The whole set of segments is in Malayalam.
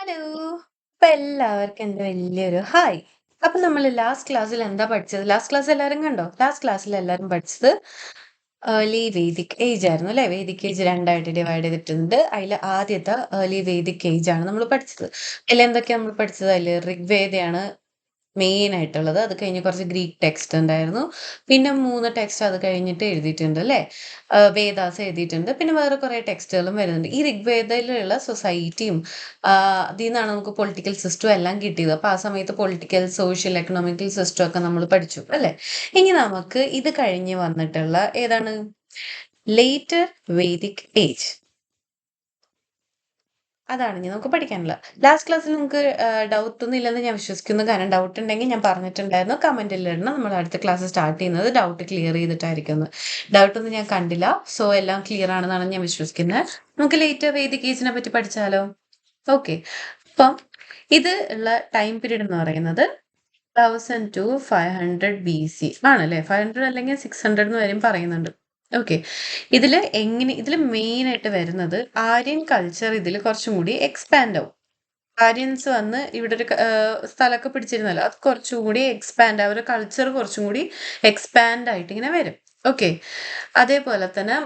ഹലോ. അപ്പൊ എല്ലാവർക്കും എന്റെ വലിയൊരു ഹായ്. അപ്പൊ നമ്മൾ ലാസ്റ്റ് ക്ലാസ്സിൽ എന്താ പഠിച്ചത്? ലാസ്റ്റ് ക്ലാസ് എല്ലാരും കണ്ടോ? ലാസ്റ്റ് ക്ലാസ്സിൽ എല്ലാരും പഠിച്ചത് ഏർലി വേദിക് ഏജ് ആയിരുന്നു അല്ലെ? വേദിക് ഏജ് രണ്ടായിട്ട് ഡിവൈഡ് ചെയ്തിട്ടുണ്ട്. അതിൽ ആദ്യത്തെ ഏർലി വേദിക് ഏജ് ആണ് നമ്മൾ പഠിച്ചത്. അതിൽ എന്തൊക്കെയാ നമ്മൾ പഠിച്ചത്? അതിൽ ഋഗ്വേദയാണ് മെയിൻ ആയിട്ടുള്ളത്. അത് കഴിഞ്ഞ് കുറച്ച് ഗ്രീക്ക് ടെക്സ്റ്റ് ഉണ്ടായിരുന്നു. പിന്നെ 3 ടെക്സ്റ്റ് അത് കഴിഞ്ഞിട്ട് എഴുതിയിട്ടുണ്ട് അല്ലേ? വേദാസ് എഴുതിയിട്ടുണ്ട്. പിന്നെ വേറെ കുറേ ടെക്സ്റ്റുകളും വരുന്നുണ്ട്. ഈ ഋഗ്വേദയിലുള്ള സൊസൈറ്റിയും അതിൽ നിന്നാണ് നമുക്ക് പൊളിറ്റിക്കൽ സിസ്റ്റം എല്ലാം കിട്ടിയത്. അപ്പൊ ആ സമയത്ത് പൊളിറ്റിക്കൽ, സോഷ്യൽ, എക്കണോമിക്കൽ സിസ്റ്റം ഒക്കെ നമ്മൾ പഠിച്ചു അല്ലേ? ഇനി നമുക്ക് ഇത് കഴിഞ്ഞ് വന്നിട്ടുള്ള ഏതാണ് ലേറ്റർ വേദിക് ഏജ്, അതാണ് ഇനി നമുക്ക് പഠിക്കാനുള്ളത്. ലാസ്റ്റ് ക്ലാസ്സിൽ നിങ്ങൾക്ക് ഡൗട്ട് ഒന്നും ഇല്ലെന്ന് ഞാൻ വിശ്വസിക്കുന്നു. കാരണം ഡൗട്ട് ഉണ്ടെങ്കിൽ ഞാൻ പറഞ്ഞിട്ടുണ്ടായിരുന്നു, കമന്റിൽ ഇടണം. നമ്മൾ അടുത്ത ക്ലാസ് സ്റ്റാർട്ട് ചെയ്യുന്നത് ഡൗട്ട് ക്ലിയർ ചെയ്തിട്ടായിരിക്കും. ഡൗട്ട് ഒന്നും ഞാൻ കണ്ടില്ല. സോ എല്ലാം ക്ലിയർ ആണെന്നാണ് ഞാൻ വിശ്വസിക്കുന്നത്. നമുക്ക് ലേറ്റർ വേദിക് ഏജിനെ പറ്റി പഠിച്ചാലോ? ഓക്കെ. അപ്പം ഇത് ഉള്ള ടൈം പീരീഡ് എന്ന് പറയുന്നത് 1000 ടു 500 BC ആണല്ലേ? 500 അല്ലെങ്കിൽ 600 എന്ന് വരെയും പറയുന്നുണ്ട്. ഓക്കെ. ഇതില് മെയിൻ ആയിട്ട് വരുന്നത് ആര്യൻ കൾച്ചർ ഇതിൽ കുറച്ചും കൂടി എക്സ്പാൻഡ് ആവും. ആര്യൻസ് വന്ന് ഇവിടെ ഒരു സ്ഥലമൊക്കെ പിടിച്ചിരുന്നല്ലോ. അത് കുറച്ചും കൂടി എക്സ്പാൻഡ്, അവരുടെ കൾച്ചർ കുറച്ചും കൂടി എക്സ്പാൻഡ് ആയിട്ട് ഇങ്ങനെ വരും. ഓക്കെ. അതേപോലെ തന്നെ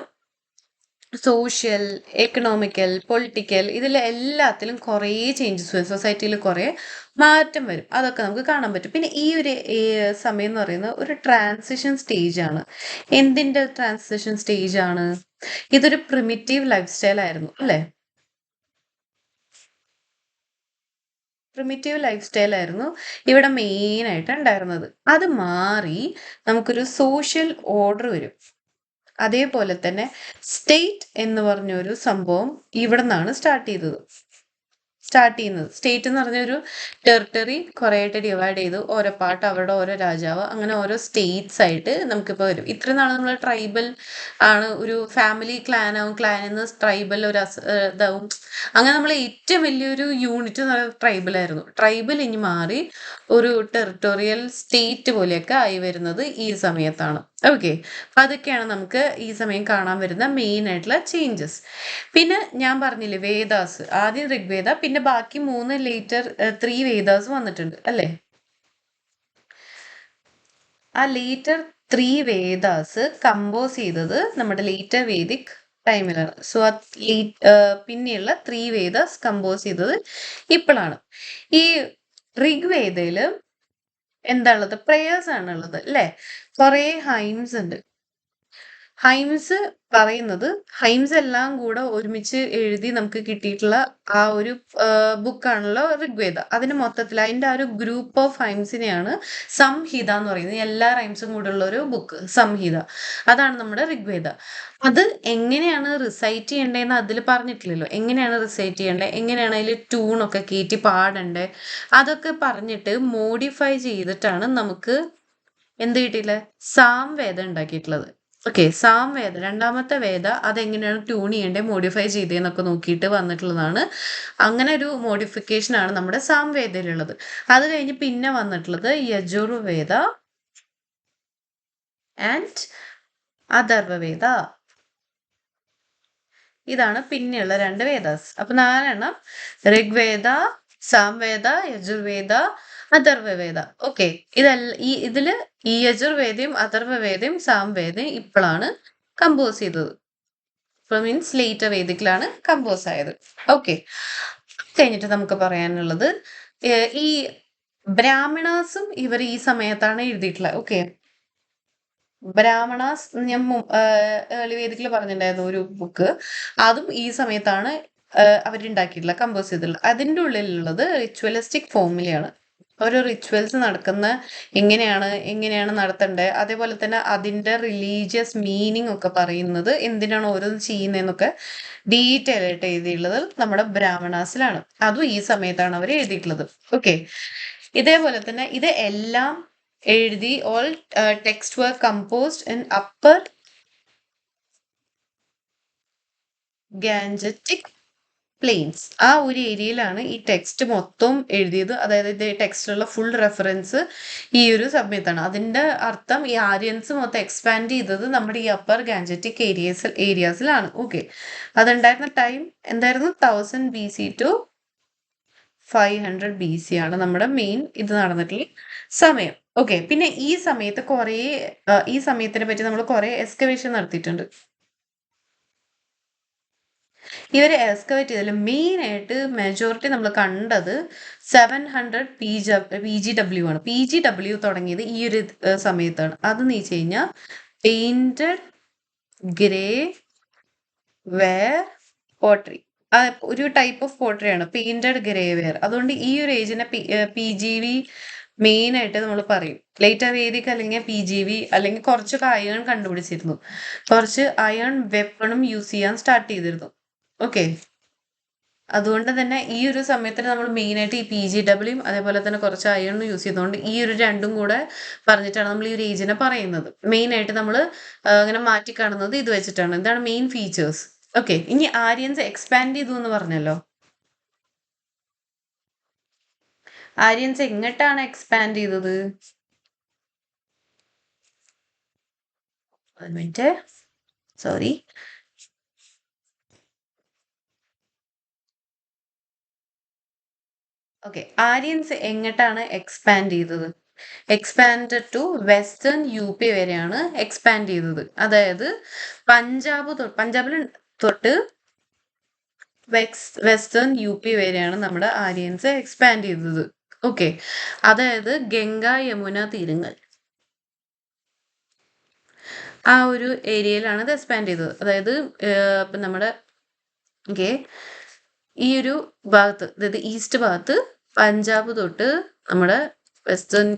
സോഷ്യൽ, എക്കണോമിക്കൽ, പൊളിറ്റിക്കൽ ഇതിലെല്ലാത്തിലും കുറേ ചേഞ്ചസ് വരും. സൊസൈറ്റിയിൽ കുറേ മാറ്റം വരും. അതൊക്കെ നമുക്ക് കാണാൻ പറ്റും. പിന്നെ ഈ സമയം എന്ന് പറയുന്നത് ഒരു ട്രാൻസിഷൻ സ്റ്റേജ് ആണ്. എന്തിന്റെ ട്രാൻസിഷൻ സ്റ്റേജ് ആണ്? ഇതൊരു പ്രിമിറ്റീവ് ലൈഫ് സ്റ്റൈൽ ആയിരുന്നു അല്ലേ? പ്രിമിറ്റീവ് ലൈഫ് സ്റ്റൈൽ ആയിരുന്നു ഇവിടെ മെയിൻ ആയിട്ട് ഉണ്ടായിരുന്നത്. അത് മാറി നമുക്കൊരു സോഷ്യൽ ഓർഡർ വരും. അതേപോലെ തന്നെ സ്റ്റേറ്റ് എന്ന് പറഞ്ഞൊരു സംഭവം ഇവിടെ നിന്നാണ് സ്റ്റാർട്ട് ചെയ്യുന്നത്. സ്റ്റേറ്റ് എന്ന് പറഞ്ഞ ഒരു ടെറിട്ടറി കുറേ ആയിട്ട് ഡിവൈഡ് ചെയ്ത് ഓരോ പാർട്ട്, അവരുടെ ഓരോ രാജാവ്, അങ്ങനെ ഓരോ സ്റ്റേറ്റ്സ് ആയിട്ട് നമുക്കിപ്പോൾ വരും. ഇത്രയും നാൾ നമ്മൾ ട്രൈബൽ ആണ്, ഒരു ഫാമിലി ക്ലാൻ ആവും, ക്ലാനിൽ നിന്ന് ട്രൈബൽ ഒരു ഇതാവും. അങ്ങനെ നമ്മൾ ഏറ്റവും വലിയൊരു യൂണിറ്റ് എന്ന് പറയുന്നത് ട്രൈബലായിരുന്നു. ട്രൈബൽ ഇനി മാറി ഒരു ടെറിട്ടോറിയൽ സ്റ്റേറ്റ് പോലെയൊക്കെ ആയി വരുന്നത് ഈ സമയത്താണ്. ഓക്കെ. അതൊക്കെയാണ് നമുക്ക് ഈ സമയം കാണാൻ വരുന്ന മെയിൻ ആയിട്ടുള്ള ചേഞ്ചസ്. പിന്നെ ഞാൻ പറഞ്ഞില്ലേ വേദാസ്, ആദ്യം ഋഗ്വേദ, പിന്നെ ബാക്കി 3 ലേറ്റർ 3 വേദാസ് വന്നിട്ടുണ്ട് അല്ലേ? ആ ലേറ്റർ 3 വേദാസ് കമ്പോസ് ചെയ്തത് നമ്മുടെ ലേറ്റർ വേദിക് ടൈമിലാണ്. സോ പിന്നെയുള്ള 3 വേദാസ് കമ്പോസ് ചെയ്തത് ഇപ്പോഴാണ്. ഈ ഋഗ്വേദയില് എന്താ ഉള്ളത്? പ്രേയേഴ്സ് ആണ് ഉള്ളത് അല്ലേ? കുറേ ഹൈംസ് ഉണ്ട്. ഹൈംസ് പറയുന്നത്, ഹൈംസ് എല്ലാം കൂടെ ഒരുമിച്ച് എഴുതി നമുക്ക് കിട്ടിയിട്ടുള്ള ആ ഒരു ബുക്കാണല്ലോ ഋഗ്വേദ. അതിന് മൊത്തത്തിൽ അതിന്റെ ആ ഒരു ഗ്രൂപ്പ് ഓഫ് ഹൈംസിനെയാണ് സംഹിത എന്ന് പറയുന്നത്. എല്ലാ റൈംസും കൂടെ ഉള്ള ഒരു ബുക്ക് സംഹിത. അതാണ് നമ്മുടെ ഋഗ്വേദ. അത് എങ്ങനെയാണ് റിസൈറ്റ് ചെയ്യേണ്ടതെന്ന് അതിൽ പറഞ്ഞിട്ടില്ലല്ലോ. എങ്ങനെയാണ് റിസൈറ്റ് ചെയ്യേണ്ടത്, എങ്ങനെയാണ് അതിൽ ട്യൂണൊക്കെ കയറ്റി പാടണ്ടേ, അതൊക്കെ പറഞ്ഞിട്ട് മോഡിഫൈ ചെയ്തിട്ടാണ് നമുക്ക് എന്ത് കിട്ടിയില്ലേ? സാംവേദ ഉണ്ടാക്കിയിട്ടുള്ളത്. ഓക്കെ. സാംവേദ രണ്ടാമത്തെ വേദ അതെങ്ങനെയാണ് ട്യൂൺ ചെയ്യേണ്ടത്, മോഡിഫൈ ചെയ്തതെന്നൊക്കെ നോക്കിയിട്ട് വന്നിട്ടുള്ളതാണ്. അങ്ങനെ ഒരു മോഡിഫിക്കേഷൻ ആണ് നമ്മുടെ സാംവേദയിലുള്ളത്. അത് കഴിഞ്ഞ് പിന്നെ വന്നിട്ടുള്ളത് യജുർവേദ ആൻഡ് അഥർവവേദ. ഇതാണ് പിന്നെയുള്ള 2 വേദാസ്. അപ്പൊ 4 ഋഗ്വേദ, സാംവേദ, യജുർവേദ, അഥർവവേദ. ഓക്കെ. ഇതില് ഈ യജുർവേദയും അഥർവവേദയും സാംവേദയും ഇപ്പോഴാണ് കമ്പോസ് ചെയ്തത്. ഇപ്പൊ മീൻസ് ലേറ്റർ വേദിക്കിലാണ് കമ്പോസ് ആയത്. ഓക്കെ. കഴിഞ്ഞിട്ട് നമുക്ക് പറയാനുള്ളത് ഈ ബ്രാഹ്മണാസും ഇവർ ഈ സമയത്താണ് എഴുതിയിട്ടുള്ളത്. ഓക്കെ. ബ്രാഹ്മണാസ് ഞാൻ ഏർലി വേദിക്കിൽ പറഞ്ഞിട്ടുണ്ടായിരുന്നു ഒരു ബുക്ക്. അതും ഈ സമയത്താണ് അവരുണ്ടാക്കിയിട്ടുള്ള കമ്പോസ് ചെയ്തിട്ടുള്ളത്. അതിൻ്റെ ഉള്ളിലുള്ളത് റിച്വലിസ്റ്റിക് ഫോമിലാണ്. ഓരോ റിച്വൽസ് നടക്കുന്ന എങ്ങനെയാണ് നടത്തേണ്ടത്, അതേപോലെ തന്നെ അതിൻ്റെ റിലീജിയസ് മീനിങ് ഒക്കെ പറയുന്നത്, എന്തിനാണ് ഓരോന്ന് ചെയ്യുന്നതെന്നൊക്കെ ഡീറ്റെയിൽ ആയിട്ട് എഴുതിയിട്ടുള്ളത് നമ്മുടെ ബ്രാഹ്മണാസിലാണ്. അതും ഈ സമയത്താണ് അവർ എഴുതിയിട്ടുള്ളത്. ഓക്കെ. ഇതേപോലെ തന്നെ ഇത് എല്ലാം എഴുതി all text were composed in upper Gangetic plains. ആ ഒരു ഏരിയയിലാണ് ഈ ടെക്സ്റ്റ് മൊത്തം എഴുതിയത്. അതായത് ഇത് ടെക്സ്റ്റിലുള്ള ഫുൾ റെഫറൻസ് ഈ ഒരു സമയത്താണ്. അതിന്റെ അർത്ഥം ഈ ആര്യൻസ് മൊത്തം എക്സ്പാൻഡ് ചെയ്തത് നമ്മുടെ ഈ അപ്പർ ഗാൻജറ്റിക് ഏരിയാസിലാണ്. ഓക്കെ. അതുണ്ടായിരുന്ന ടൈം എന്തായിരുന്നു? 1000 BC ടു 500 BC ആണ് നമ്മുടെ മെയിൻ ഇത് നടന്നിട്ടുള്ള സമയം. ഓക്കെ. പിന്നെ ഈ സമയത്ത് ഈ സമയത്തിനെ പറ്റി നമ്മൾ കുറെ എക്സ്കവേഷൻ നടത്തിയിട്ടുണ്ട്. ഇവർ എക്സ്കവേറ്റ് ചെയ്തതിൽ മെയിൻ ആയിട്ട് മെജോറിറ്റി നമ്മൾ കണ്ടത് 700 PGW ആണ്. PGW തുടങ്ങിയത് ഈ ഒരു സമയത്താണ്. അതെന്ന് വെച്ച് കഴിഞ്ഞാൽ പെയിന്റഡ് ഗ്രേ വെയർ പോട്ടറി. ഒരു ടൈപ്പ് ഓഫ് പോട്ടറി ആണ് പെയിന്റഡ് ഗ്രേ വെയർ. അതുകൊണ്ട് ഈ ഒരു ഏജിനെ PGV മെയിൻ ആയിട്ട് നമ്മൾ പറയും. ലേറ്റർ വേദിക് അല്ലെങ്കിൽ PGV അല്ലെങ്കിൽ കുറച്ചൊക്കെ അയൺ കണ്ടുപിടിച്ചിരുന്നു. കുറച്ച് അയൺ വെപ്പണും യൂസ് ചെയ്യാൻ സ്റ്റാർട്ട് ചെയ്തിരുന്നു. ഓക്കെ. അതുകൊണ്ട് തന്നെ ഈ ഒരു സമയത്തിന് നമ്മൾ മെയിൻ ആയിട്ട് ഈ PGW അതേപോലെ തന്നെ കുറച്ച് അയണും യൂസ് ചെയ്തുകൊണ്ട് ഈ ഒരു രണ്ടും കൂടെ പറഞ്ഞിട്ടാണ് നമ്മൾ ഈ ഒരു ഏജിനെ പറയുന്നത്. മെയിൻ ആയിട്ട് നമ്മൾ അങ്ങനെ മാറ്റി കാണുന്നത് ഇത് വെച്ചിട്ടാണ്. ഇതാണ് മെയിൻ ഫീച്ചേഴ്സ്. ഓക്കെ. ഇനി ആര്യൻസ് എക്സ്പാൻഡ് ചെയ്തു എന്ന് പറഞ്ഞല്ലോ. ആര്യൻസ് എങ്ങോട്ടാണ് എക്സ്പാൻഡ് ചെയ്തത്? ഒരു മിനിറ്റ്, സോറി. ഓക്കെ. ആര്യൻസ് എങ്ങോട്ടാണ് എക്സ്പാൻഡ് ചെയ്തത്? എക്സ്പാൻഡ് ടു വെസ്റ്റേൺ UP വരെയാണ് എക്സ്പാൻഡ് ചെയ്തത്. അതായത് പഞ്ചാബിൽ തൊട്ട് വെസ്റ്റേൺ UP വരെയാണ് നമ്മുടെ ആര്യൻസ് എക്സ്പാൻഡ് ചെയ്തത്. ഓക്കെ. അതായത് ഗംഗ യമുന തീരങ്ങൾ ആ ഒരു ഏരിയയിലാണ് ഇത് എക്സ്പാൻഡ് ചെയ്തത്. അതായത് ഇപ്പം നമ്മുടെ ഓക്കെ ഈ ഒരു ഭാഗത്ത്, അതായത് ഈസ്റ്റ് ഭാഗത്ത് പഞ്ചാബ് തൊട്ട് നമ്മുടെ വെസ്റ്റേൺ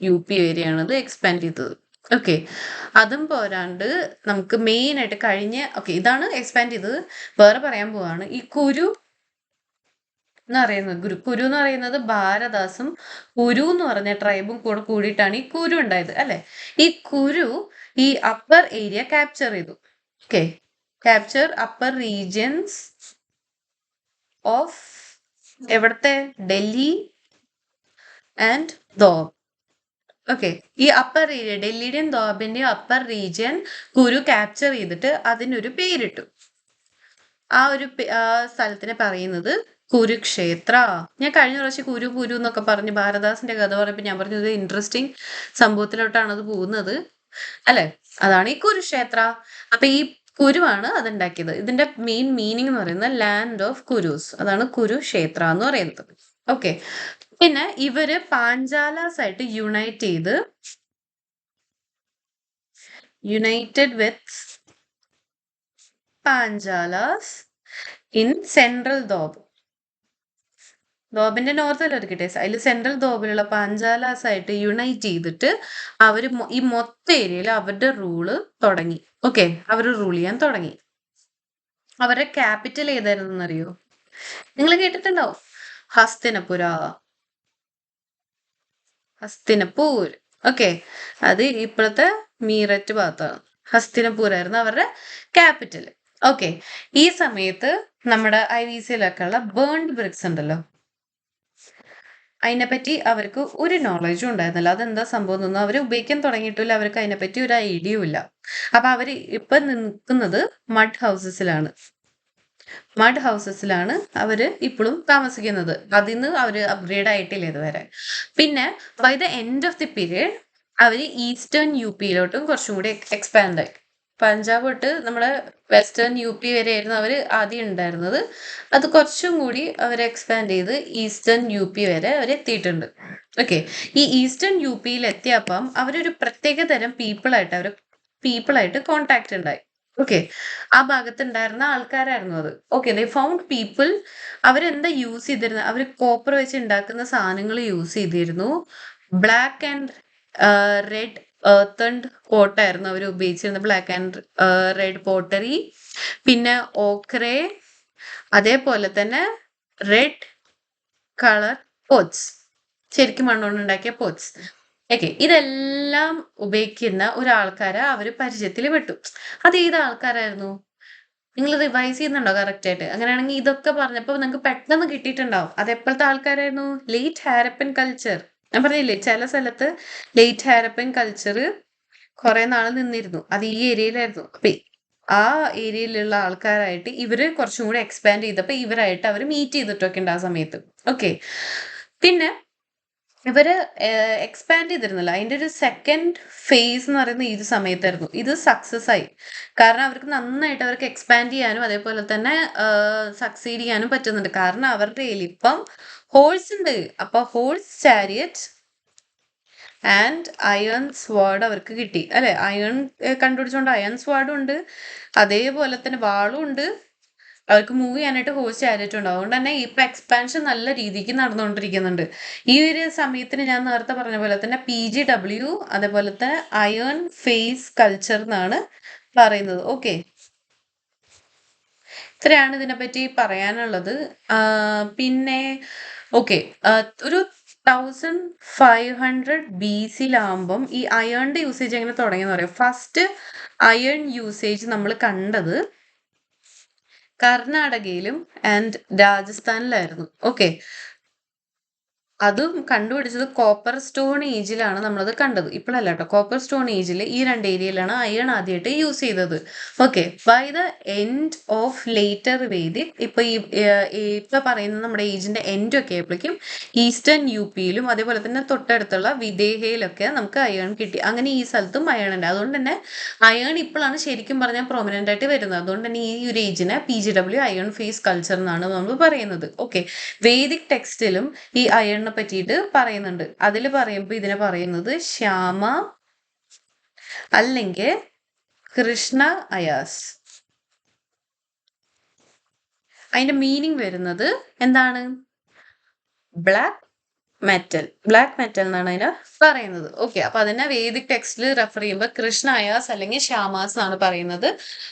UP വരെയാണ് ഇത് എക്സ്പാൻഡ് ചെയ്തത്. ഓക്കെ. അതും പോരാണ്ട് നമുക്ക് മെയിൻ ആയിട്ട് ഓക്കെ ഇതാണ് എക്സ്പാൻഡ് ചെയ്തത്. വേറെ പറയാൻ പോവാണ് ഈ കുരു എന്ന് പറയുന്നത്. കുരു എന്ന് പറയുന്നത് ഭാരദാസും കുരു എന്ന് പറഞ്ഞ ട്രൈബും കൂടെ കൂടിയിട്ടാണ് ഈ കുരു ഉണ്ടായത് അല്ലെ. ഈ കുരു ഈ അപ്പർ ഏരിയ ക്യാപ്ചർ ചെയ്തു. Okay. Capture upper regions of എവിടത്തെ ഡൽഹി ആൻഡ് ദോബ്. ഓക്കെ. ഈ അപ്പർ ഏരിയ ഡൽഹിയുടെയും ദോബിന്റെയും അപ്പർ റീജിയൻ കുരു ക്യാപ്ചർ ചെയ്തിട്ട് അതിനൊരു പേരിട്ടു. ആ ഒരു സ്ഥലത്തിനെ പറയുന്നത് കുരുക്ഷേത്ര. ഞാൻ കഴിഞ്ഞ പ്രാവശ്യം കുരു എന്നൊക്കെ പറഞ്ഞ് ഭാരദാസിന്റെ കഥ പറഞ്ഞപ്പോൾ ഞാൻ പറഞ്ഞത് ഇൻട്രസ്റ്റിംഗ് സംഭവത്തിലോട്ടാണ് അത് പോകുന്നത് അല്ലെ. അതാണ് ഈ കുരുക്ഷേത്ര. അപ്പൊ ഈ കുരുവാണ് അതുണ്ടാക്കിയത്. ഇതിന്റെ മെയിൻ മീനിങ് എന്ന് പറയുന്നത് ലാൻഡ് ഓഫ് കുരുസ്. അതാണ് കുരുക്ഷേത്ര എന്ന് പറയുന്നത്. ഓക്കെ. പിന്നെ ഇവര് പാഞ്ചാലാസ് ആയിട്ട് United with പാഞ്ചാലാസ് in central Doab. ദോബിന്റെ നോർത്തിൽ ഒരുക്കിട്ടെ അതിൽ സെൻട്രൽ ദോബിലുള്ള പാഞ്ചാലാസ് ആയിട്ട് യുണൈറ്റ് ചെയ്തിട്ട് അവര് ഈ മൊത്തം ഏരിയയിൽ അവരുടെ റൂള് തുടങ്ങി. ഓക്കെ. അവർ റൂൾ ചെയ്യാൻ തുടങ്ങി. അവരുടെ ക്യാപിറ്റൽ ഏതായിരുന്നു അറിയോ? നിങ്ങൾ കേട്ടിട്ടുണ്ടോ? ഹസ്തിനപൂർ. ഓക്കെ. അത് ഇപ്പോഴത്തെ മീററ്റ് ഭാഗത്താണ്. ഹസ്തിനപൂർ ആയിരുന്നു അവരുടെ ക്യാപിറ്റൽ. ഓക്കെ. ഈ സമയത്ത് നമ്മുടെ IVCയിലൊക്കെ ഉള്ള ബേൺഡ് ബ്രിക്സ് ഉണ്ടല്ലോ, അതിനെപ്പറ്റി അവർക്ക് ഒരു നോളജും ഉണ്ടായിരുന്നില്ല. അതെന്താ സംഭവം എന്നൊന്നും അവർ ഉപയോഗിക്കാൻ തുടങ്ങിയിട്ടില്ല. അവർക്ക് അതിനെപ്പറ്റി ഒരു ഐഡിയയും ഇല്ല. അപ്പൊ അവർ ഇപ്പൊ നിൽക്കുന്നത് മഡ് ഹൗസസിലാണ് അവര് ഇപ്പോഴും താമസിക്കുന്നത്. അതിന്ന് അവര് അപ്ഗ്രേഡ് ആയിട്ടില്ല ഇതുവരെ. പിന്നെ by the end of the period അവര് ഈസ്റ്റേൺ UPയിലോട്ടും കുറച്ചും കൂടി എക്സ്പാൻഡ് ആയി. പഞ്ചാബ് തൊട്ട് നമ്മുടെ വെസ്റ്റേൺ UP വരെയായിരുന്നു അവര് ആദ്യം ഉണ്ടായിരുന്നത്. അത് കുറച്ചും കൂടി അവർ എക്സ്പാൻഡ് ചെയ്ത് ഈസ്റ്റേൺ UP വരെ അവർ എത്തിയിട്ടുണ്ട്. ഓക്കെ. ഈ ഈസ്റ്റേൺ UPയിൽ എത്തിയപ്പം അവരൊരു പ്രത്യേക തരം പീപ്പിളായിട്ട് കോണ്ടാക്ട് ഉണ്ടായി. ഓക്കെ. ആ ഭാഗത്ത് ഉണ്ടായിരുന്ന ആൾക്കാരായിരുന്നു അത്. ഓക്കെ. ദേ ഫൗണ്ട് പീപ്പിൾ. അവരെന്താ യൂസ് ചെയ്തിരുന്നത്? അവർ കോപ്പർ വെച്ച് ഉണ്ടാക്കുന്ന സാധനങ്ങൾ യൂസ് ചെയ്തിരുന്നു. ബ്ലാക്ക് ആൻഡ് റെഡ് എർത്തൻഡ് പോട്ടായിരുന്നു അവർ ഉപയോഗിച്ചിരുന്നത്. ബ്ലാക്ക് ആൻഡ് റെഡ് പോട്ടറി, പിന്നെ ഓക്രേ, അതേപോലെ തന്നെ റെഡ് കളർ പോട്ട്സ്, ശരിക്കും മണ്ണുകൊണ്ട് ഉണ്ടാക്കിയ പോട്ട്സ്. ഓക്കെ. ഇതെല്ലാം ഉപയോഗിക്കുന്ന ഒരാൾക്കാരെ അവർ പരിചയത്തിൽ പെട്ടു. അത് ഏത് ആൾക്കാരായിരുന്നു? നിങ്ങൾ റിവൈസ് ചെയ്യുന്നുണ്ടോ കറക്റ്റ് ആയിട്ട്? അങ്ങനെയാണെങ്കിൽ ഇതൊക്കെ പറഞ്ഞപ്പോൾ നിങ്ങൾക്ക് പെട്ടെന്ന് കിട്ടിയിട്ടുണ്ടാവും. അത് എപ്പോഴത്തെ ആൾക്കാരായിരുന്നു? Late Harappan culture. ഞാൻ പറഞ്ഞില്ലേ ചില സ്ഥലത്ത് ലേറ്റ് ഹാരപ്പൻ കൾച്ചർ കുറെ നാൾ നിന്നിരുന്നു. അത് ഈ ഏരിയയിലായിരുന്നു. അപ്പൊ ആ ഏരിയയിലുള്ള ആൾക്കാരായിട്ട് ഇവര് കുറച്ചും കൂടി എക്സ്പാൻഡ് ചെയ്തപ്പോൾ ഇവരായിട്ട് അവർ മീറ്റ് ചെയ്തിട്ടൊക്കെ ഉണ്ട് ആ സമയത്ത്. ഓക്കെ. പിന്നെ ഇവര് എക്സ്പാൻഡ് ചെയ്തിരുന്നില്ല. അതിന്റെ ഒരു സെക്കൻഡ് ഫേസ് എന്ന് പറയുന്നത് ഈ സമയത്തായിരുന്നു. ഇത് സക്സസ് ആയി. കാരണം അവർക്ക് നന്നായിട്ട് അവർക്ക് എക്സ്പാൻഡ് ചെയ്യാനും അതേപോലെ തന്നെ സക്സീഡ് ചെയ്യാനും പറ്റുന്നുണ്ട്. കാരണം അവരുടെ കയ്യിൽ ഇപ്പം ഹോഴ്സ് ഉണ്ട്. അപ്പൊ ഹോഴ്സ് ചാരിയറ്റ് ആൻഡ് അയൺ സ്വാഡ് അവർക്ക് കിട്ടി അല്ലെ. അയൺ കണ്ടുപിടിച്ചോണ്ട് അയൺ സ്വാഡും ഉണ്ട്, അതേപോലെ തന്നെ വാളും ഉണ്ട്. അവർക്ക് മൂവ് ചെയ്യാനായിട്ട് ഹോഴ്സ് ചാരിയറ്റ് ഉണ്ട്. അതുകൊണ്ട് തന്നെ ഇപ്പൊ എക്സ്പാൻഷൻ നല്ല രീതിക്ക് നടന്നുകൊണ്ടിരിക്കുന്നുണ്ട്. ഈ ഒരു സമയത്തിന് ഞാൻ നേരത്തെ പറഞ്ഞ പോലെ തന്നെ PGW അതേപോലെ തന്നെ അയൺ ഫേസ് കൾച്ചർ എന്നാണ് പറയുന്നത്. ഓക്കെ, ഇത്രയാണ് ഇതിനെപ്പറ്റി പറയാനുള്ളത്. പിന്നെ ഓക്കെ, ഒരു 1500 BC ഈ അയണിന്റെ യൂസേജ് എങ്ങനെ തുടങ്ങിയെന്ന് പറയാം. ഫസ്റ്റ് അയൺ യൂസേജ് നമ്മൾ കണ്ടത് കർണാടകയിലും ആൻഡ് രാജസ്ഥാനിലായിരുന്നു. ഓക്കെ, അതും കണ്ടുപിടിച്ചത് കോപ്പർ സ്റ്റോൺ ഏജിലാണ് നമ്മളത് കണ്ടത്. ഇപ്പോഴല്ല കേട്ടോ, കോപ്പർ സ്റ്റോൺ ഏജിൽ ഈ രണ്ട് ഏരിയയിലാണ് അയൺ ആദ്യമായിട്ട് യൂസ് ചെയ്തത്. Okay, by the end of later Vedic ഇപ്പൊ പറയുന്ന നമ്മുടെ ഏജിന്റെ എൻഡ് ഒക്കെ ആയപ്പോഴേക്കും ഈസ്റ്റേൺ UP-യിലും അതേപോലെ തന്നെ തൊട്ടടുത്തുള്ള വിദേഹയിലൊക്കെ നമുക്ക് അയൺ കിട്ടി. അങ്ങനെ ഈ സ്ഥലത്തും അയൺ ഉണ്ട്. അതുകൊണ്ട് തന്നെ അയൺ ഇപ്പോഴാണ് ശരിക്കും പറഞ്ഞാൽ പ്രൊമിനന്റ് ആയിട്ട് വരുന്നത്. അതുകൊണ്ട് തന്നെ ഈ ഒരു ഏജിനെ PGW അയൺ ഫേസ് കൾച്ചർ എന്നാണ് നമ്മൾ പറയുന്നത്. ഓക്കെ, വേദിക് ടെക്സ്റ്റിലും ഈ അയണിനെ പറ്റിയിട്ട് പറയുന്നുണ്ട്. അതിൽ പറയുമ്പോൾ ഇതിനെ പറയുന്നത് ശ്യാമ അല്ലെങ്കിൽ കൃഷ്ണ അയാസ്. അതിന്റെ മീനിങ് വരുന്നത് എന്താണ്? ബ്ലാക്ക് മെറ്റൽ എന്നാണ് അതിനെ പറയുന്നത്. ഓക്കെ, അപ്പൊ അതിനെ വേദിക് ടെക്സ്റ്റിൽ റെഫർ ചെയ്യുമ്പോൾ കൃഷ്ണ അയാസ് അല്ലെങ്കിൽ ശ്യാമാസ് എന്നാണ് പറയുന്നത്.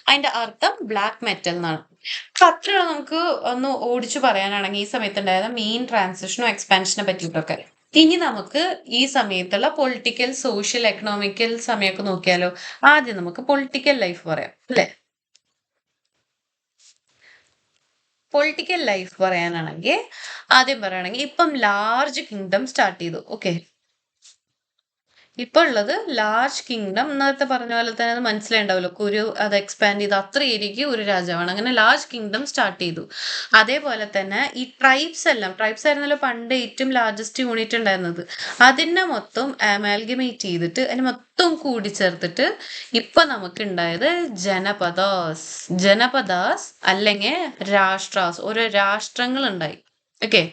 അതിന്റെ അർത്ഥം ബ്ലാക്ക് മെറ്റൽ എന്നാണ്. അപ്പൊ അത്ര നമുക്ക് ഒന്ന് ഓടിച്ചു പറയാനാണെങ്കിൽ ഈ സമയത്ത് ഉണ്ടായത് മെയിൻ ട്രാൻസിഷനോ എക്സ്പാൻഷനെ പറ്റിയിട്ടൊക്കെ. ഇനി നമുക്ക് ഈ സമയത്തുള്ള പൊളിറ്റിക്കൽ സോഷ്യൽ എക്കണോമിക്കൽ സമയമൊക്കെ നോക്കിയാലോ. ആദ്യം നമുക്ക് പൊളിറ്റിക്കൽ ലൈഫ് പറയാം അല്ലെ. പൊളിറ്റിക്കൽ ലൈഫ് പറയാനാണെങ്കിൽ ആദ്യം പറയുകയാണെങ്കിൽ ഇപ്പം ലാർജ് കിങ്ഡം സ്റ്റാർട്ട് ചെയ്തു. ഓക്കെ, ഇപ്പൊ ഉള്ളത് ലാർജ് കിങ്ഡം. നേരത്തെ പറഞ്ഞ പോലെ തന്നെ അത് മനസ്സിലായിണ്ടാവല്ലോ, കുരു അത് എക്സ്പാൻഡ് ചെയ്ത് അത്ര ഏരിയക്ക് ഒരു രാജാവാണ്. അങ്ങനെ ലാർജ് കിങ്ഡം സ്റ്റാർട്ട് ചെയ്തു. അതേപോലെ തന്നെ ഈ ട്രൈബ്സ് ആയിരുന്നല്ലോ പണ്ട് ഏറ്റവും ലാർജസ്റ്റ് യൂണിറ്റ് ഉണ്ടായിരുന്നത്. അതിനെ മൊത്തം അമാൽഗമേറ്റ് ചെയ്തിട്ട് അതിന് മൊത്തം കൂടിച്ചേർത്തിട്ട് ഇപ്പൊ നമുക്ക് ഉണ്ടായത് ജനപദാസ് അല്ലെങ്കിൽ രാഷ്ട്രാസ്, ഓരോ രാഷ്ട്രങ്ങൾ ഉണ്ടായി. ഓക്കെ,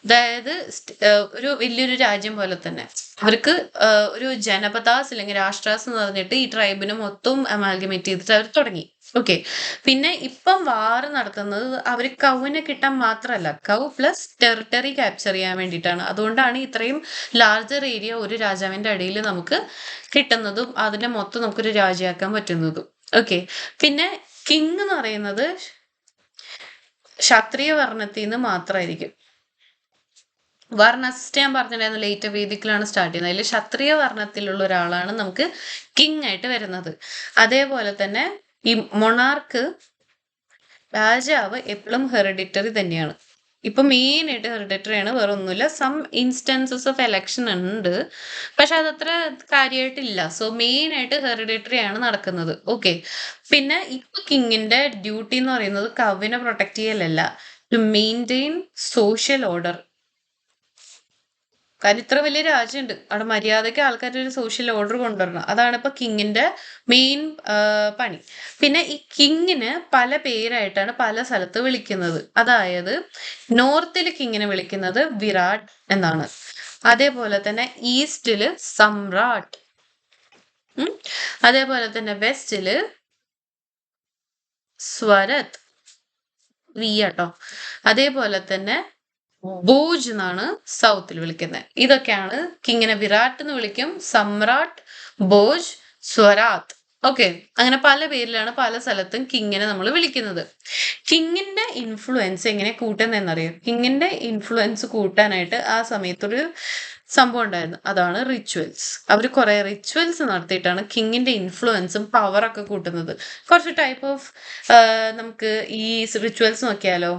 അതായത് ഒരു വലിയൊരു രാജ്യം പോലെ തന്നെ അവർക്ക് ഒരു ജനപദാസ് അല്ലെങ്കിൽ രാഷ്ട്രാസ് എന്ന് പറഞ്ഞിട്ട് ഈ ട്രൈബിനെ മൊത്തം അമാൽഗമേറ്റ് ചെയ്തിട്ട് അവർ തുടങ്ങി. ഓക്കെ, പിന്നെ ഇപ്പം വാർ നടത്തുന്നത് അവർ കൗവിനെ കിട്ടാൻ മാത്രമല്ല, കൗ പ്ലസ് ടെറിട്ടറി ക്യാപ്ചർ ചെയ്യാൻ വേണ്ടിയിട്ടാണ്. അതുകൊണ്ടാണ് ഇത്രയും ലാർജർ ഏരിയ ഒരു രാജാവിന്റെ അടിയിൽ നമുക്ക് കിട്ടുന്നതും അതിനെ മൊത്തം നമുക്കൊരു രാജ്യമാക്കാൻ പറ്റുന്നതും. ഓക്കെ, പിന്നെ കിങ് എന്ന് പറയുന്നത് ക്ഷത്രിയ വർണ്ണത്തിൽ നിന്ന് മാത്രമായിരിക്കും. വർണ്ണസ്റ്റ് ഞാൻ പറഞ്ഞിട്ടുണ്ടായിരുന്നു ലേറ്റർ വേദിക്കിലാണ് സ്റ്റാർട്ട് ചെയ്യുന്നത്. അതിൽ ക്ഷത്രിയ വർണ്ണത്തിലുള്ള ഒരാളാണ് നമുക്ക് കിങ് ആയിട്ട് വരുന്നത്. അതേപോലെ തന്നെ ഈ മൊണാർക്ക് രാജാവ് എപ്പോഴും ഹെറിഡിറ്ററി തന്നെയാണ്. ഇപ്പൊ മെയിൻ ആയിട്ട് ഹെറിഡിറ്ററി ആണ്, വേറെ ഒന്നുമില്ല. സം ഇൻസ്റ്റൻസസ് ഓഫ് എലക്ഷൻ ഉണ്ട്, പക്ഷെ അതത്ര കാര്യമായിട്ടില്ല. സോ മെയിൻ ആയിട്ട് ഹെറിഡിറ്ററി ആണ് നടക്കുന്നത്. ഓക്കെ, പിന്നെ ഇപ്പൊ കിങ്ങിന്റെ ഡ്യൂട്ടി എന്ന് പറയുന്നത് കവിനെ പ്രൊട്ടക്ട് ചെയ്യലല്ല, ടു മെയിൻറ്റെയിൻ സോഷ്യൽ ഓർഡർ. കാരണം ഇത്ര വലിയ രാജ്യമുണ്ട്, അവിടെ മര്യാദയ്ക്ക് ആൾക്കാരുടെ ഒരു സോഷ്യൽ ഓർഡർ കൊണ്ടുവരണം. അതാണ് ഇപ്പൊ കിങ്ങിന്റെ മെയിൻ പണി. പിന്നെ ഈ കിങ്ങിന് പല പേരായിട്ടാണ് പല സ്ഥലത്ത് വിളിക്കുന്നത്. അതായത് നോർത്തിൽ കിങ്ങിനെ വിളിക്കുന്നത് വിരാട് എന്നാണ്. അതേപോലെ തന്നെ ഈസ്റ്റില് സമ്രാട്ട്, അതേപോലെ തന്നെ വെസ്റ്റില് സ്വരത്, വിയാട്ടോ. അതേപോലെ തന്നെ ഭോജ് എന്നാണ് സൗത്തിൽ വിളിക്കുന്നത്. ഇതൊക്കെയാണ് കിങ്ങിനെ. വിരാട് എന്ന് വിളിക്കും, സമ്രാട്ട്, ഭോജ്, സ്വരാത്. ഓക്കെ, അങ്ങനെ പല പേരിലാണ് പല സ്ഥലത്തും കിങ്ങിനെ നമ്മൾ വിളിക്കുന്നത്. കിങ്ങിന്റെ ഇൻഫ്ലുവൻസ് എങ്ങനെ കൂട്ടുന്നതെന്നറിയാം. കിങ്ങിന്റെ ഇൻഫ്ലുവൻസ് കൂട്ടാനായിട്ട് ആ സമയത്തൊരു സംഭവം ഉണ്ടായിരുന്നു, അതാണ് റിച്വൽസ്. അവർ കുറെ റിച്വൽസ് നടത്തിയിട്ടാണ് കിങ്ങിന്റെ ഇൻഫ്ലുവൻസും പവറൊക്കെ കൂട്ടുന്നത്. കുറച്ച് ടൈപ്പ് ഓഫ് നമുക്ക് ഈ റിച്വൽസ് നോക്കിയാലോ.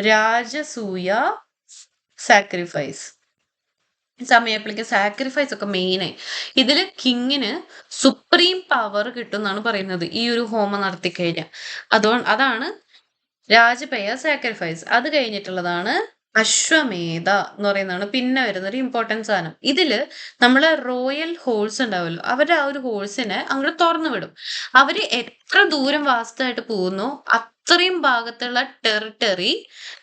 രാജസൂയ സാക്രിഫൈസ്, സമയപ്പോഴേക്കും സാക്രിഫൈസ് ഒക്കെ മെയിനായി. ഇതിൽ കിങ്ങിന് സുപ്രീം പവർ കിട്ടും എന്നാണ് പറയുന്നത് ഈ ഒരു ഹോമം നടത്തി കഴിഞ്ഞാൽ. അതാണ് രാജപേയ സാക്രിഫൈസ്. അത് കഴിഞ്ഞിട്ടുള്ളതാണ് അശ്വമേധ എന്ന് പറയുന്നതാണ് പിന്നെ വരുന്ന ഒരു ഇമ്പോർട്ടൻറ്റ് സാധനം. ഇതില് നമ്മളെ റോയൽ ഹോഴ്സ് ഉണ്ടാവുമല്ലോ, അവരുടെ ആ ഒരു ഹോഴ്സിനെ അങ്ങോട്ട് തുറന്നു വിടും. അവര് എത്ര ദൂരം വാസ്തവായിട്ട് പോകുന്നു അത്രയും ഭാഗത്തുള്ള ടെറിട്ടറി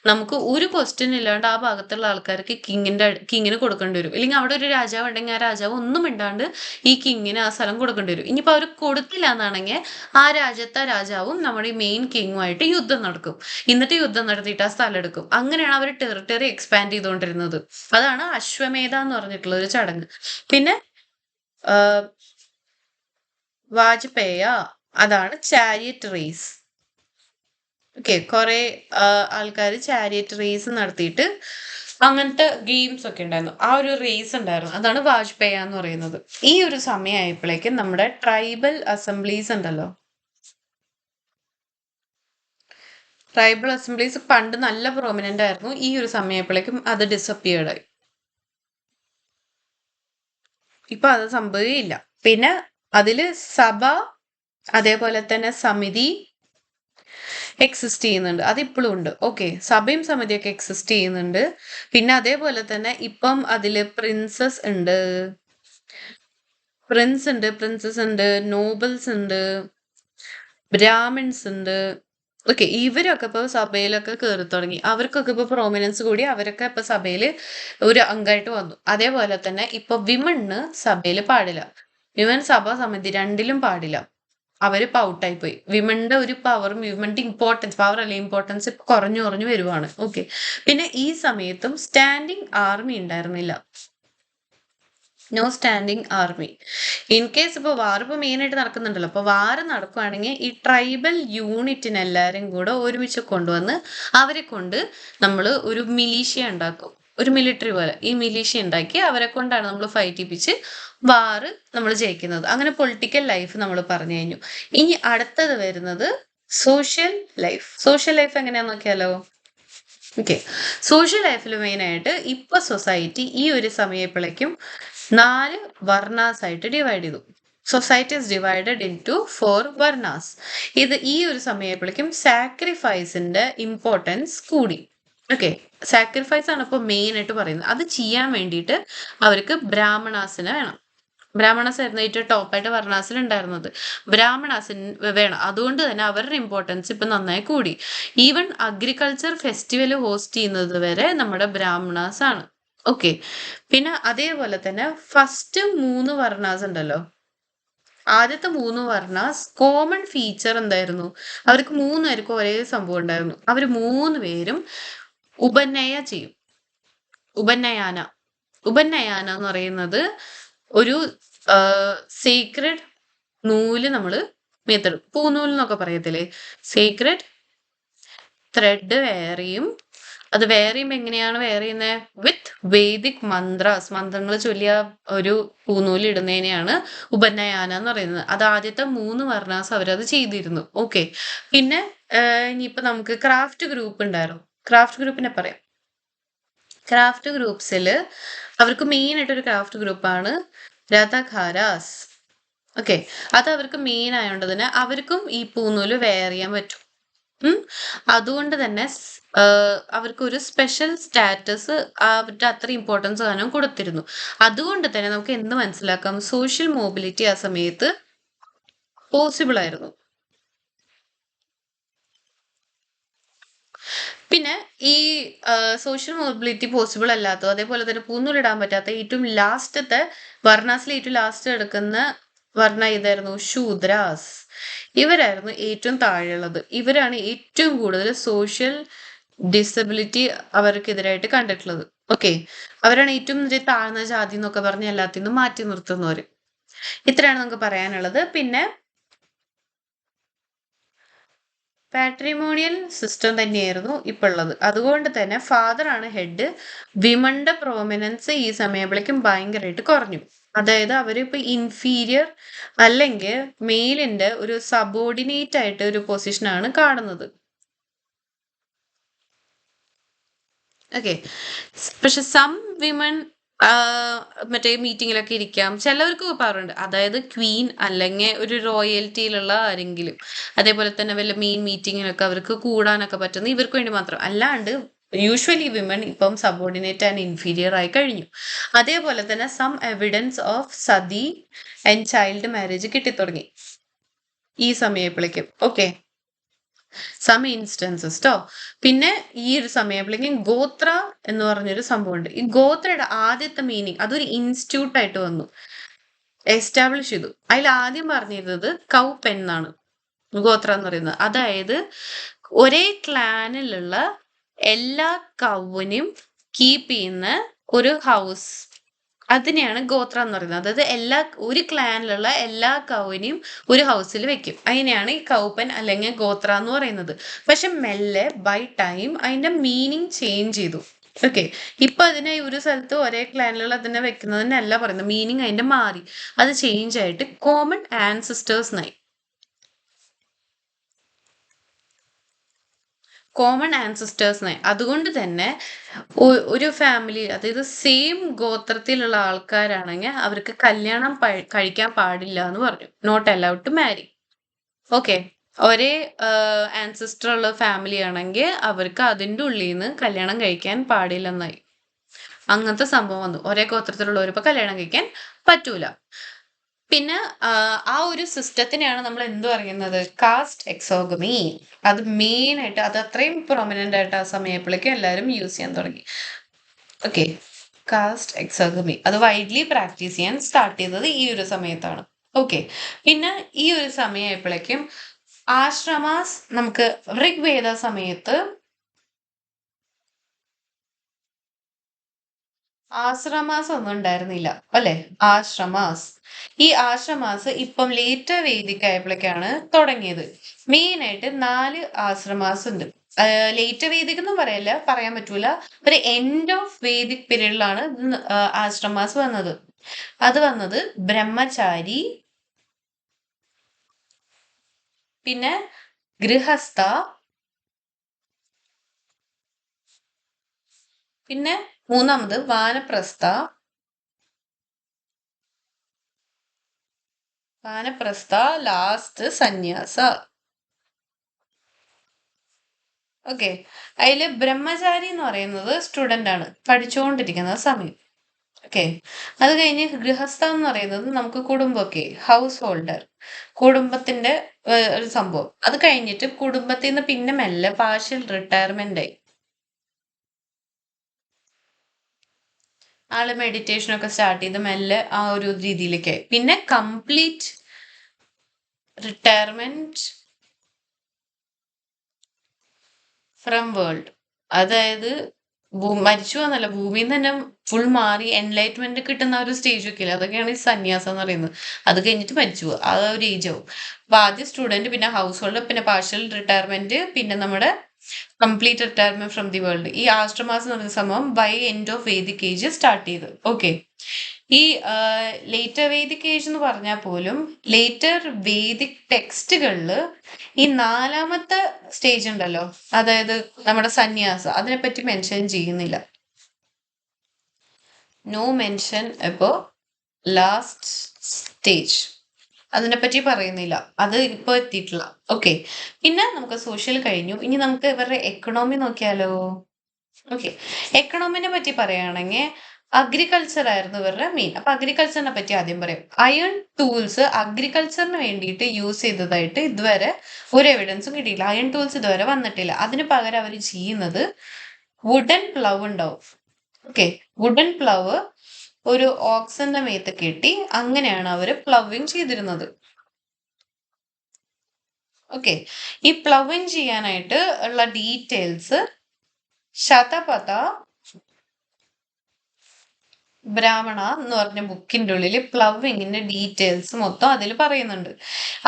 നമുക്ക് ഒരു ക്വസ്റ്റ്യൻ ഇല്ലാണ്ട് ആ ഭാഗത്തുള്ള ആൾക്കാർക്ക് കിങ്ങിന് കൊടുക്കേണ്ടി വരും. ഇല്ലെങ്കിൽ അവിടെ ഒരു രാജാവ് ഉണ്ടെങ്കിൽ ആ രാജാവ് ഒന്നും ഇണ്ടാണ്ട് ഈ കിങ്ങിന് ആ സ്ഥലം കൊടുക്കേണ്ടി വരും. ഇനിയിപ്പോൾ അവർ കൊടുത്തില്ല എന്നാണെങ്കിൽ ആ രാജ്യത്തെ രാജാവും നമ്മുടെ ഈ മെയിൻ കിങ്ങുമായിട്ട് യുദ്ധം നടക്കും. എന്നിട്ട് യുദ്ധം നടത്തിയിട്ട് ആ സ്ഥലം എടുക്കും. അങ്ങനെയാണ് അവർ ടെറിട്ടറി എക്സ്പാൻഡ് ചെയ്തുകൊണ്ടിരുന്നത്. അതാണ് അശ്വമേധ എന്ന് പറഞ്ഞിട്ടുള്ള ഒരു ചടങ്ങ്. പിന്നെ വാജ്പേയ, അതാണ് ചാരിയറ്റ് റേസ്. ഓക്കെ, കുറെ ആൾക്കാർ ചാരിയറ്റ് റേസ് നടത്തിയിട്ട് അങ്ങനത്തെ ഗെയിംസ് ഒക്കെ ഉണ്ടായിരുന്നു. ആ ഒരു റേസ് ഉണ്ടായിരുന്നു, അതാണ് വാജ്പേയ എന്ന് പറയുന്നത്. ഈ ഒരു സമയമായപ്പോഴേക്കും നമ്മുടെ ട്രൈബൽ അസംബ്ലീസ് ഉണ്ടല്ലോ, ട്രൈബൽ അസംബ്ലീസ് പണ്ട് നല്ല പ്രോമിനന്റ് ആയിരുന്നു. ഈ ഒരു സമയപ്പോഴേക്കും അത് ഡിസപ്പിയർഡ് ആയി. ഇപ്പൊ അത് സംഭവമില്ല. പിന്നെ അതില് സഭ അതേപോലെ തന്നെ സമിതി എക്സിസ്റ്റ് ചെയ്യുന്നുണ്ട്. അതിപ്പോഴും ഉണ്ട്. ഓക്കെ, സഭയും സമിതിയൊക്കെ എക്സിസ്റ്റ് ചെയ്യുന്നുണ്ട്. പിന്നെ അതേപോലെ തന്നെ ഇപ്പം അതില് പ്രിൻസസ് ഉണ്ട്, പ്രിൻസസ് ഉണ്ട്, നോബൽസ് ഉണ്ട്, ബ്രാഹ്മിൻസ് ഉണ്ട്. ഓക്കെ, ഇവരൊക്കെ ഇപ്പൊ സഭയിലൊക്കെ കയറി തുടങ്ങി. അവർക്കൊക്കെ ഇപ്പൊ പ്രോമിനൻസ് കൂടി, അവരൊക്കെ ഇപ്പൊ സഭയിൽ ഒരു അംഗമായിട്ട് വന്നു. അതേപോലെ തന്നെ ഇപ്പൊ വിമണ് സഭയിൽ പാടില്ല. വിമൻ സഭ സമിതി രണ്ടിലും പാടില്ല. അവരിപ്പോ ഔട്ടായി പോയി. വിമന്റെ ഒരു പവറും വിമന്റെ ഇമ്പോർട്ടൻസ്, പവർ അല്ലെ ഇമ്പോർട്ടൻസ് കുറഞ്ഞു കുറഞ്ഞു വരുവാണ്. ഓക്കെ, പിന്നെ ഈ സമയത്തും സ്റ്റാൻഡിങ് ആർമി ഉണ്ടായിരുന്നില്ല. No standing army. In case ഇപ്പോൾ വാർ ഇപ്പോൾ മെയിനായിട്ട് നടക്കുന്നുണ്ടല്ലോ, അപ്പോൾ വാർ നടക്കുകയാണെങ്കിൽ ഈ ട്രൈബൽ യൂണിറ്റിനെ എല്ലാവരും കൂടെ ഒരുമിച്ച് കൊണ്ടുവന്ന് അവരെ കൊണ്ട് നമ്മൾ ഒരു മിലീഷ്യ ഉണ്ടാക്കും, ഒരു മിലിറ്ററി പോലെ. ഈ മിലീഷ്യ ഉണ്ടാക്കി അവരെ കൊണ്ടാണ് നമ്മൾ ഫൈറ്റ് ചെയ്യിപ്പിച്ച് വാറ് നമ്മൾ ജയിക്കുന്നത്. അങ്ങനെ പൊളിറ്റിക്കൽ ലൈഫ് നമ്മൾ പറഞ്ഞു കഴിഞ്ഞു. ഇനി അടുത്തത് വരുന്നത് സോഷ്യൽ ലൈഫ്. സോഷ്യൽ ലൈഫ് എങ്ങനെയാന്ന് നോക്കിയാലോ. ഓക്കെ, സോഷ്യൽ ലൈഫിൽ മെയിനായിട്ട് ഇപ്പൊ സൊസൈറ്റി ഈ ഒരു സമയപ്പോഴേക്കും 4 വർണ്ണാസ് ആയിട്ട് ഡിവൈഡ് ചെയ്തു. Society is divided into 4 വർണ്ണാസ്. ഇത് ഈ ഒരു സമയപ്പോഴേക്കും സാക്രിഫൈസിന്റെ ഇമ്പോർട്ടൻസ് കൂടി. ഓക്കെ, സാക്രിഫൈസ് ആണ് ഇപ്പോൾ മെയിൻ ആയിട്ട് പറയുന്നത്. അത് ചെയ്യാൻ വേണ്ടിയിട്ട് അവർക്ക് ബ്രാഹ്മണാസിനെ വേണം. ബ്രാഹ്മണാസ് ആയിരുന്നു ഏറ്റവും ടോപ്പായിട്ട് വർണ്ണാസിൽ ഉണ്ടായിരുന്നത്. ബ്രാഹ്മണാസിന് വേണം. അതുകൊണ്ട് തന്നെ അവരുടെ ഇമ്പോർട്ടൻസ് ഇപ്പൊ നന്നായി കൂടി. ഈവൻ അഗ്രികൾച്ചർ ഫെസ്റ്റിവൽ ഹോസ്റ്റ് ചെയ്യുന്നത് വരെ നമ്മുടെ ബ്രാഹ്മണാസ് ആണ്. ഓക്കെ, പിന്നെ അതേപോലെ തന്നെ ഫസ്റ്റ് 3 വർണ്ണാസ് ഉണ്ടല്ലോ, ആദ്യത്തെ 3 വർണ്ണാസ് കോമൺ ഫീച്ചർ എന്തായിരുന്നു, അവർക്ക് 3 പേർക്കും ഒരേ സംഭവം ഉണ്ടായിരുന്നു. അവർ 3 പേരും ഉപനയ ചെയ്യും. ഉപനയാന എന്ന് പറയുന്നത് ഒരു സീക്രട്ട് നൂല് നമ്മൾ മേത്തെടും. പൂനൂൽ എന്നൊക്കെ പറയത്തില്ലേ, സീക്രട്ട് ത്രെഡ് വെയർ ചെയ്യും. അത് വെയർ ചെയ്യുമ്പോൾ എങ്ങനെയാണ് വെയർ ചെയ്യുന്നത്? വിത്ത് വേദിക് മന്ത്രങ്ങൾ ചൊല്ലിയ ഒരു പൂനൂല് ഇടുന്നതിനെയാണ് ഉപനയാന എന്ന് പറയുന്നത്. അത് ആദ്യത്തെ 3 വർണ്ണാസ് അവരത് ചെയ്തിരുന്നു. ഓക്കെ, പിന്നെ ഇനിയിപ്പോ നമുക്ക് ക്രാഫ്റ്റ് ഗ്രൂപ്പ് ഉണ്ടായിരുന്നു. ക്രാഫ്റ്റ് ഗ്രൂപ്പിനെ പറയാം. ക്രാഫ്റ്റ് ഗ്രൂപ്പ്സിൽ അവർക്ക് മെയിൻ ആയിട്ടൊരു ക്രാഫ്റ്റ് ഗ്രൂപ്പാണ് രഥഖാരാസ്. ഓക്കെ, അത് അവർക്ക് മെയിൻ ആയതുകൊണ്ട് തന്നെ അവർക്കും ഈ പൂനൂല് വെയർ ചെയ്യാൻ പറ്റും. അതുകൊണ്ട് തന്നെ അവർക്ക് ഒരു സ്പെഷ്യൽ സ്റ്റാറ്റസ് അവരുടെ അത്ര ഇമ്പോർട്ടൻസ് കാരണം കൊടുത്തിരുന്നു. അതുകൊണ്ട് തന്നെ നമുക്ക് എന്ത് മനസ്സിലാക്കാം, സോഷ്യൽ മൊബിലിറ്റി ആ സമയത്ത് പോസിബിൾ ആയിരുന്നു. പിന്നെ ഈ സോഷ്യൽ മൊബിലിറ്റി പോസിബിൾ അല്ലാത്തത്, അതേപോലെ തന്നെ പൂന്നൂലിടാൻ പറ്റാത്ത ഏറ്റവും ലാസ്റ്റത്തെ വർണ്ണാസിൽ ഏറ്റവും ലാസ്റ്റ് എടുക്കുന്ന വർണ്ണ ഇതായിരുന്നു ശൂദ്രാസ്. ഇവരായിരുന്നു ഏറ്റവും താഴെയുള്ളത്. ഇവരാണ് ഏറ്റവും കൂടുതൽ സോഷ്യൽ ഡിസബിലിറ്റി അവർക്കെതിരായിട്ട് കണ്ടിട്ടുള്ളത്. ഓക്കെ, അവരാണ് ഏറ്റവും താഴ്ന്ന ജാതി എന്നൊക്കെ പറഞ്ഞ് എല്ലാത്തിൽ നിന്നും മാറ്റി നിർത്തുന്നവര്. ഇത്രയാണ് നമുക്ക് പറയാനുള്ളത്. പിന്നെ പാട്രിമോണിയൽ സിസ്റ്റം തന്നെയായിരുന്നു ഇപ്പൊ ഉള്ളത്. അതുകൊണ്ട് തന്നെ ഫാദർ ആണ് ഹെഡ്. വിമന്റെ പ്രോമിനൻസ് ഈ സമയപ്പോഴേക്കും ഭയങ്കരമായിട്ട് കുറഞ്ഞു. അതായത് അവരിപ്പോ ഇൻഫീരിയർ അല്ലെങ്കിൽ മെയിലിന്റെ ഒരു സബോർഡിനേറ്റ് ആയിട്ട് ഒരു പൊസിഷനാണ് കാണുന്നത്. ഓക്കെ, പക്ഷെ സം വിമൻ മറ്റേ മീറ്റിങ്ങിലൊക്കെ ഇരിക്കാം. ചിലവർക്ക് പവറുണ്ട്. അതായത് ക്വീൻ അല്ലെങ്കിൽ ഒരു റോയൽറ്റിയിലുള്ള ആരെങ്കിലും. അതേപോലെ തന്നെ വല്ല മെയിൻ മീറ്റിങ്ങിനൊക്കെ അവർക്ക് കൂടാനൊക്കെ പറ്റുന്ന ഇവർക്ക് വേണ്ടി മാത്രം. അല്ലാണ്ട് യൂഷ്വലി വിമൻ ഇപ്പം സബോർഡിനേറ്റ് ആൻഡ് ഇൻഫീരിയർ ആയി കഴിഞ്ഞു. അതേപോലെ തന്നെ some evidence of sati and child marriage കിട്ടിത്തുടങ്ങി ഈ സമയപ്പോഴേക്കും. ഓക്കെ, സം ഇൻസ്റ്റൻസസ് ട്ടോ. പിന്നെ ഈ ഒരു സമയപ്പോഴേക്കും ഗോത്ര എന്ന് പറഞ്ഞൊരു സംഭവമുണ്ട്. ഈ ഗോത്രയുടെ ആദ്യത്തെ മീനിങ് അതൊരു ഇൻസ്റ്റിറ്റ്യൂട്ട് ആയിട്ട് വന്നു, എസ്റ്റാബ്ലിഷ് ചെയ്തു. അതിൽ ആദ്യം പറഞ്ഞിരുന്നത് കൗപ്പ് എന്നാണ് ഗോത്ര എന്ന് പറയുന്നത്. അതായത് ഒരേ ക്ലാനിലുള്ള എല്ലാ കൗവിനും കീപ്പ് ചെയ്യുന്ന ഒരു ഹൗസ്, അതിനെയാണ് ഗോത്ര എന്ന് പറയുന്നത്. അതായത് ഒരു ക്ലാനിലുള്ള എല്ലാ കൗവിനെയും ഒരു ഹൗസിൽ വെക്കും. അതിനെയാണ് ഈ കൗപ്പൻ അല്ലെങ്കിൽ ഗോത്ര എന്ന് പറയുന്നത്. പക്ഷെ മെല്ലെ ബൈ ടൈം അതിന്റെ മീനിങ് ചേഞ്ച് ചെയ്തു. ഓക്കെ, ഇപ്പൊ അതിനെ ഒരു സ്ഥലത്ത് ഒരേ ക്ലാനിലുള്ള അതിനെ വെക്കുന്നതിനല്ല പറയുന്നത്, മീനിങ് അതിന്റെ മാറി. അത് ചേഞ്ച് ആയിട്ട് കോമൺ ആൻസിസ്റ്റേഴ്സ് ആയി. അതുകൊണ്ട് തന്നെ ഒരു ഫാമിലി, അതായത് സെയിം ഗോത്രത്തിലുള്ള ആൾക്കാരാണെങ്കിൽ അവർക്ക് കല്യാണം കഴിക്കാൻ പാടില്ല എന്ന് പറഞ്ഞു. Not allowed to marry. Okay, ഒരേ ആൻസിസ്റ്റർ ഉള്ള ഫാമിലി ആണെങ്കിൽ അവർക്ക് അതിൻ്റെ ഉള്ളിൽ നിന്ന് കല്യാണം കഴിക്കാൻ പാടില്ലെന്നായി. അങ്ങനത്തെ സംഭവം വന്നു. ഒരേ ഗോത്രത്തിലുള്ളവരിപ്പോൾ കല്യാണം കഴിക്കാൻ പറ്റൂല. പിന്നെ ആ ഒരു സിസ്റ്റത്തിനെയാണ് നമ്മൾ എന്ത് പറയുന്നത്, കാസ്റ്റ് എക്സോഗമി. അത് മെയിൻ ആയിട്ട് അത് അത്രയും പ്രൊമിനന്റ് ആയിട്ട് ആ സമയപ്പോഴേക്കും എല്ലാവരും യൂസ് ചെയ്യാൻ തുടങ്ങി. ഓക്കെ, കാസ്റ്റ് എക്സോഗമി അത് വൈഡ്ലി പ്രാക്ടീസ് ചെയ്യാൻ സ്റ്റാർട്ട് ചെയ്തത് ഈ ഒരു സമയത്താണ്. ഓക്കെ, പിന്നെ ഈ ഒരു സമയമായപ്പോഴേക്കും ആശ്രമാസ്, നമുക്ക് ഋഗ്വേദ സമയത്ത് ആശ്രമാസ് ഒന്നും ഉണ്ടായിരുന്നില്ല അല്ലെ. ഈ ആശ്രമാസ് ഇപ്പം ലേറ്റർ വേദിക് ആയപ്പോഴേക്കാണ് തുടങ്ങിയത്. മെയിൻ ആയിട്ട് 4 ആശ്രമാസ് ഉണ്ട്. ലേറ്റർ വേദിക് എന്നും പറയാൻ പറ്റൂല. ഒരു എൻഡ് ഓഫ് വേദിക് പീരീഡിലാണ് ആശ്രമാസ് വന്നത്. അത് വന്നത് ബ്രഹ്മചാരി, പിന്നെ ഗൃഹസ്ഥ, പിന്നെ മൂന്നാമത് വാനപ്രസ്ഥ, ലാസ്റ്റ് സന്യാസ. ഓക്കെ, അതില് ബ്രഹ്മചാരി എന്ന് പറയുന്നത് സ്റ്റുഡന്റ് ആണ്, പഠിച്ചുകൊണ്ടിരിക്കുന്ന സമയം. ഓക്കെ, അത് കഴിഞ്ഞ് ഗൃഹസ്ഥ എന്ന് പറയുന്നത് നമുക്ക് കുടുംബമൊക്കെ, ഹൗസ് ഹോൾഡർ, കുടുംബത്തിന്റെ ഒരു സംഭവം. അത് കഴിഞ്ഞിട്ട് കുടുംബത്തിൽ നിന്ന് പിന്നെ മെല്ലെ പാർഷ്യൽ റിട്ടയർമെന്റ് ആയി. ആള് മെഡിറ്റേഷൻ ഒക്കെ സ്റ്റാർട്ട് ചെയ്ത് മെല്ലെ ആ ഒരു രീതിയിലേക്ക്. പിന്നെ കംപ്ലീറ്റ് റിട്ടയർമെന്റ് ഫ്രം വേൾഡ്, അതായത് മരിച്ചു എന്നല്ല, ഭൂമിയിൽ നിന്ന് തന്നെ ഫുൾ മാറി എൻലൈറ്റ്മെന്റ് കിട്ടുന്ന ഒരു സ്റ്റേജ് ഒക്കെ ഇല്ല, അതൊക്കെയാണ് ഈ സന്യാസം എന്ന് പറയുന്നത്. അത് കഴിഞ്ഞിട്ട് മരിച്ചു പോകും, ആ ഒരു ഏജ് ആവും. അപ്പൊ ആദ്യം സ്റ്റുഡന്റ്, പിന്നെ ഹൗസ് ഹോൾഡർ, പിന്നെ പാർഷ്യൽ റിട്ടയർമെന്റ്, പിന്നെ നമ്മുടെ complete retirement from the world. ഈ ആശ്രമാസം എന്ന് പറയുന്ന സംഭവം by end of Vedic age start ചെയ്ത്. ഓക്കെ, ഈ ലേറ്റർ വേദിക് ഏജ് എന്ന് പറഞ്ഞാൽ പോലും ലേറ്റർ വേദിക് ടെക്സ്റ്റുകളിൽ ഈ 4ാമത്തെ സ്റ്റേജ് ഉണ്ടല്ലോ, അതായത് നമ്മുടെ സന്യാസം, അതിനെപ്പറ്റി മെൻഷൻ ചെയ്യുന്നില്ല. നോ മെൻഷൻ അബോ ലാസ്റ്റ് സ്റ്റേജ്, അതിനെപ്പറ്റി പറയുന്നില്ല, അത് ഇപ്പോൾ എത്തിയിട്ടില്ല. ഓക്കെ, പിന്നെ നമുക്ക് സോഷ്യൽ കഴിഞ്ഞു. ഇനി നമുക്ക് ഇവരുടെ എക്കണോമി നോക്കിയാലോ. ഓക്കെ, എക്കണോമിനെ പറ്റി പറയുകയാണെങ്കിൽ അഗ്രികൾച്ചർ ആയിരുന്നു ഇവരുടെ മെയിൻ. അപ്പൊ അഗ്രികൾച്ചറിനെ പറ്റി ആദ്യം പറയാം. അയൺ ടൂൾസ് അഗ്രികൾച്ചറിന് വേണ്ടിയിട്ട് യൂസ് ചെയ്തതായിട്ട് ഇതുവരെ ഒരു എവിഡൻസും കിട്ടിയില്ല. അയൺ ടൂൾസ് ഇതുവരെ വന്നിട്ടില്ല. അതിന് പകരം അവർ ചെയ്യുന്നത് വുഡൻ പ്ലവ് ഉണ്ടാവും. ഓക്കെ, വുഡൻ പ്ലവ് ഒരു ഓക്സന്റെ മേത്ത് കെട്ടി അങ്ങനെയാണ് അവര് പ്ലവിങ് ചെയ്തിരുന്നത്. ഓക്കെ, ഈ പ്ലവിങ് ചെയ്യാനായിട്ട് ഉള്ള ഡീറ്റെയിൽസ് ശതപഥ ബ്രാഹ്മണ എന്ന് പറഞ്ഞ ബുക്കിന്റെ ഉള്ളിൽ പ്ലവിങ്ങിന്റെ ഡീറ്റെയിൽസ് മൊത്തം അതിൽ പറയുന്നുണ്ട്.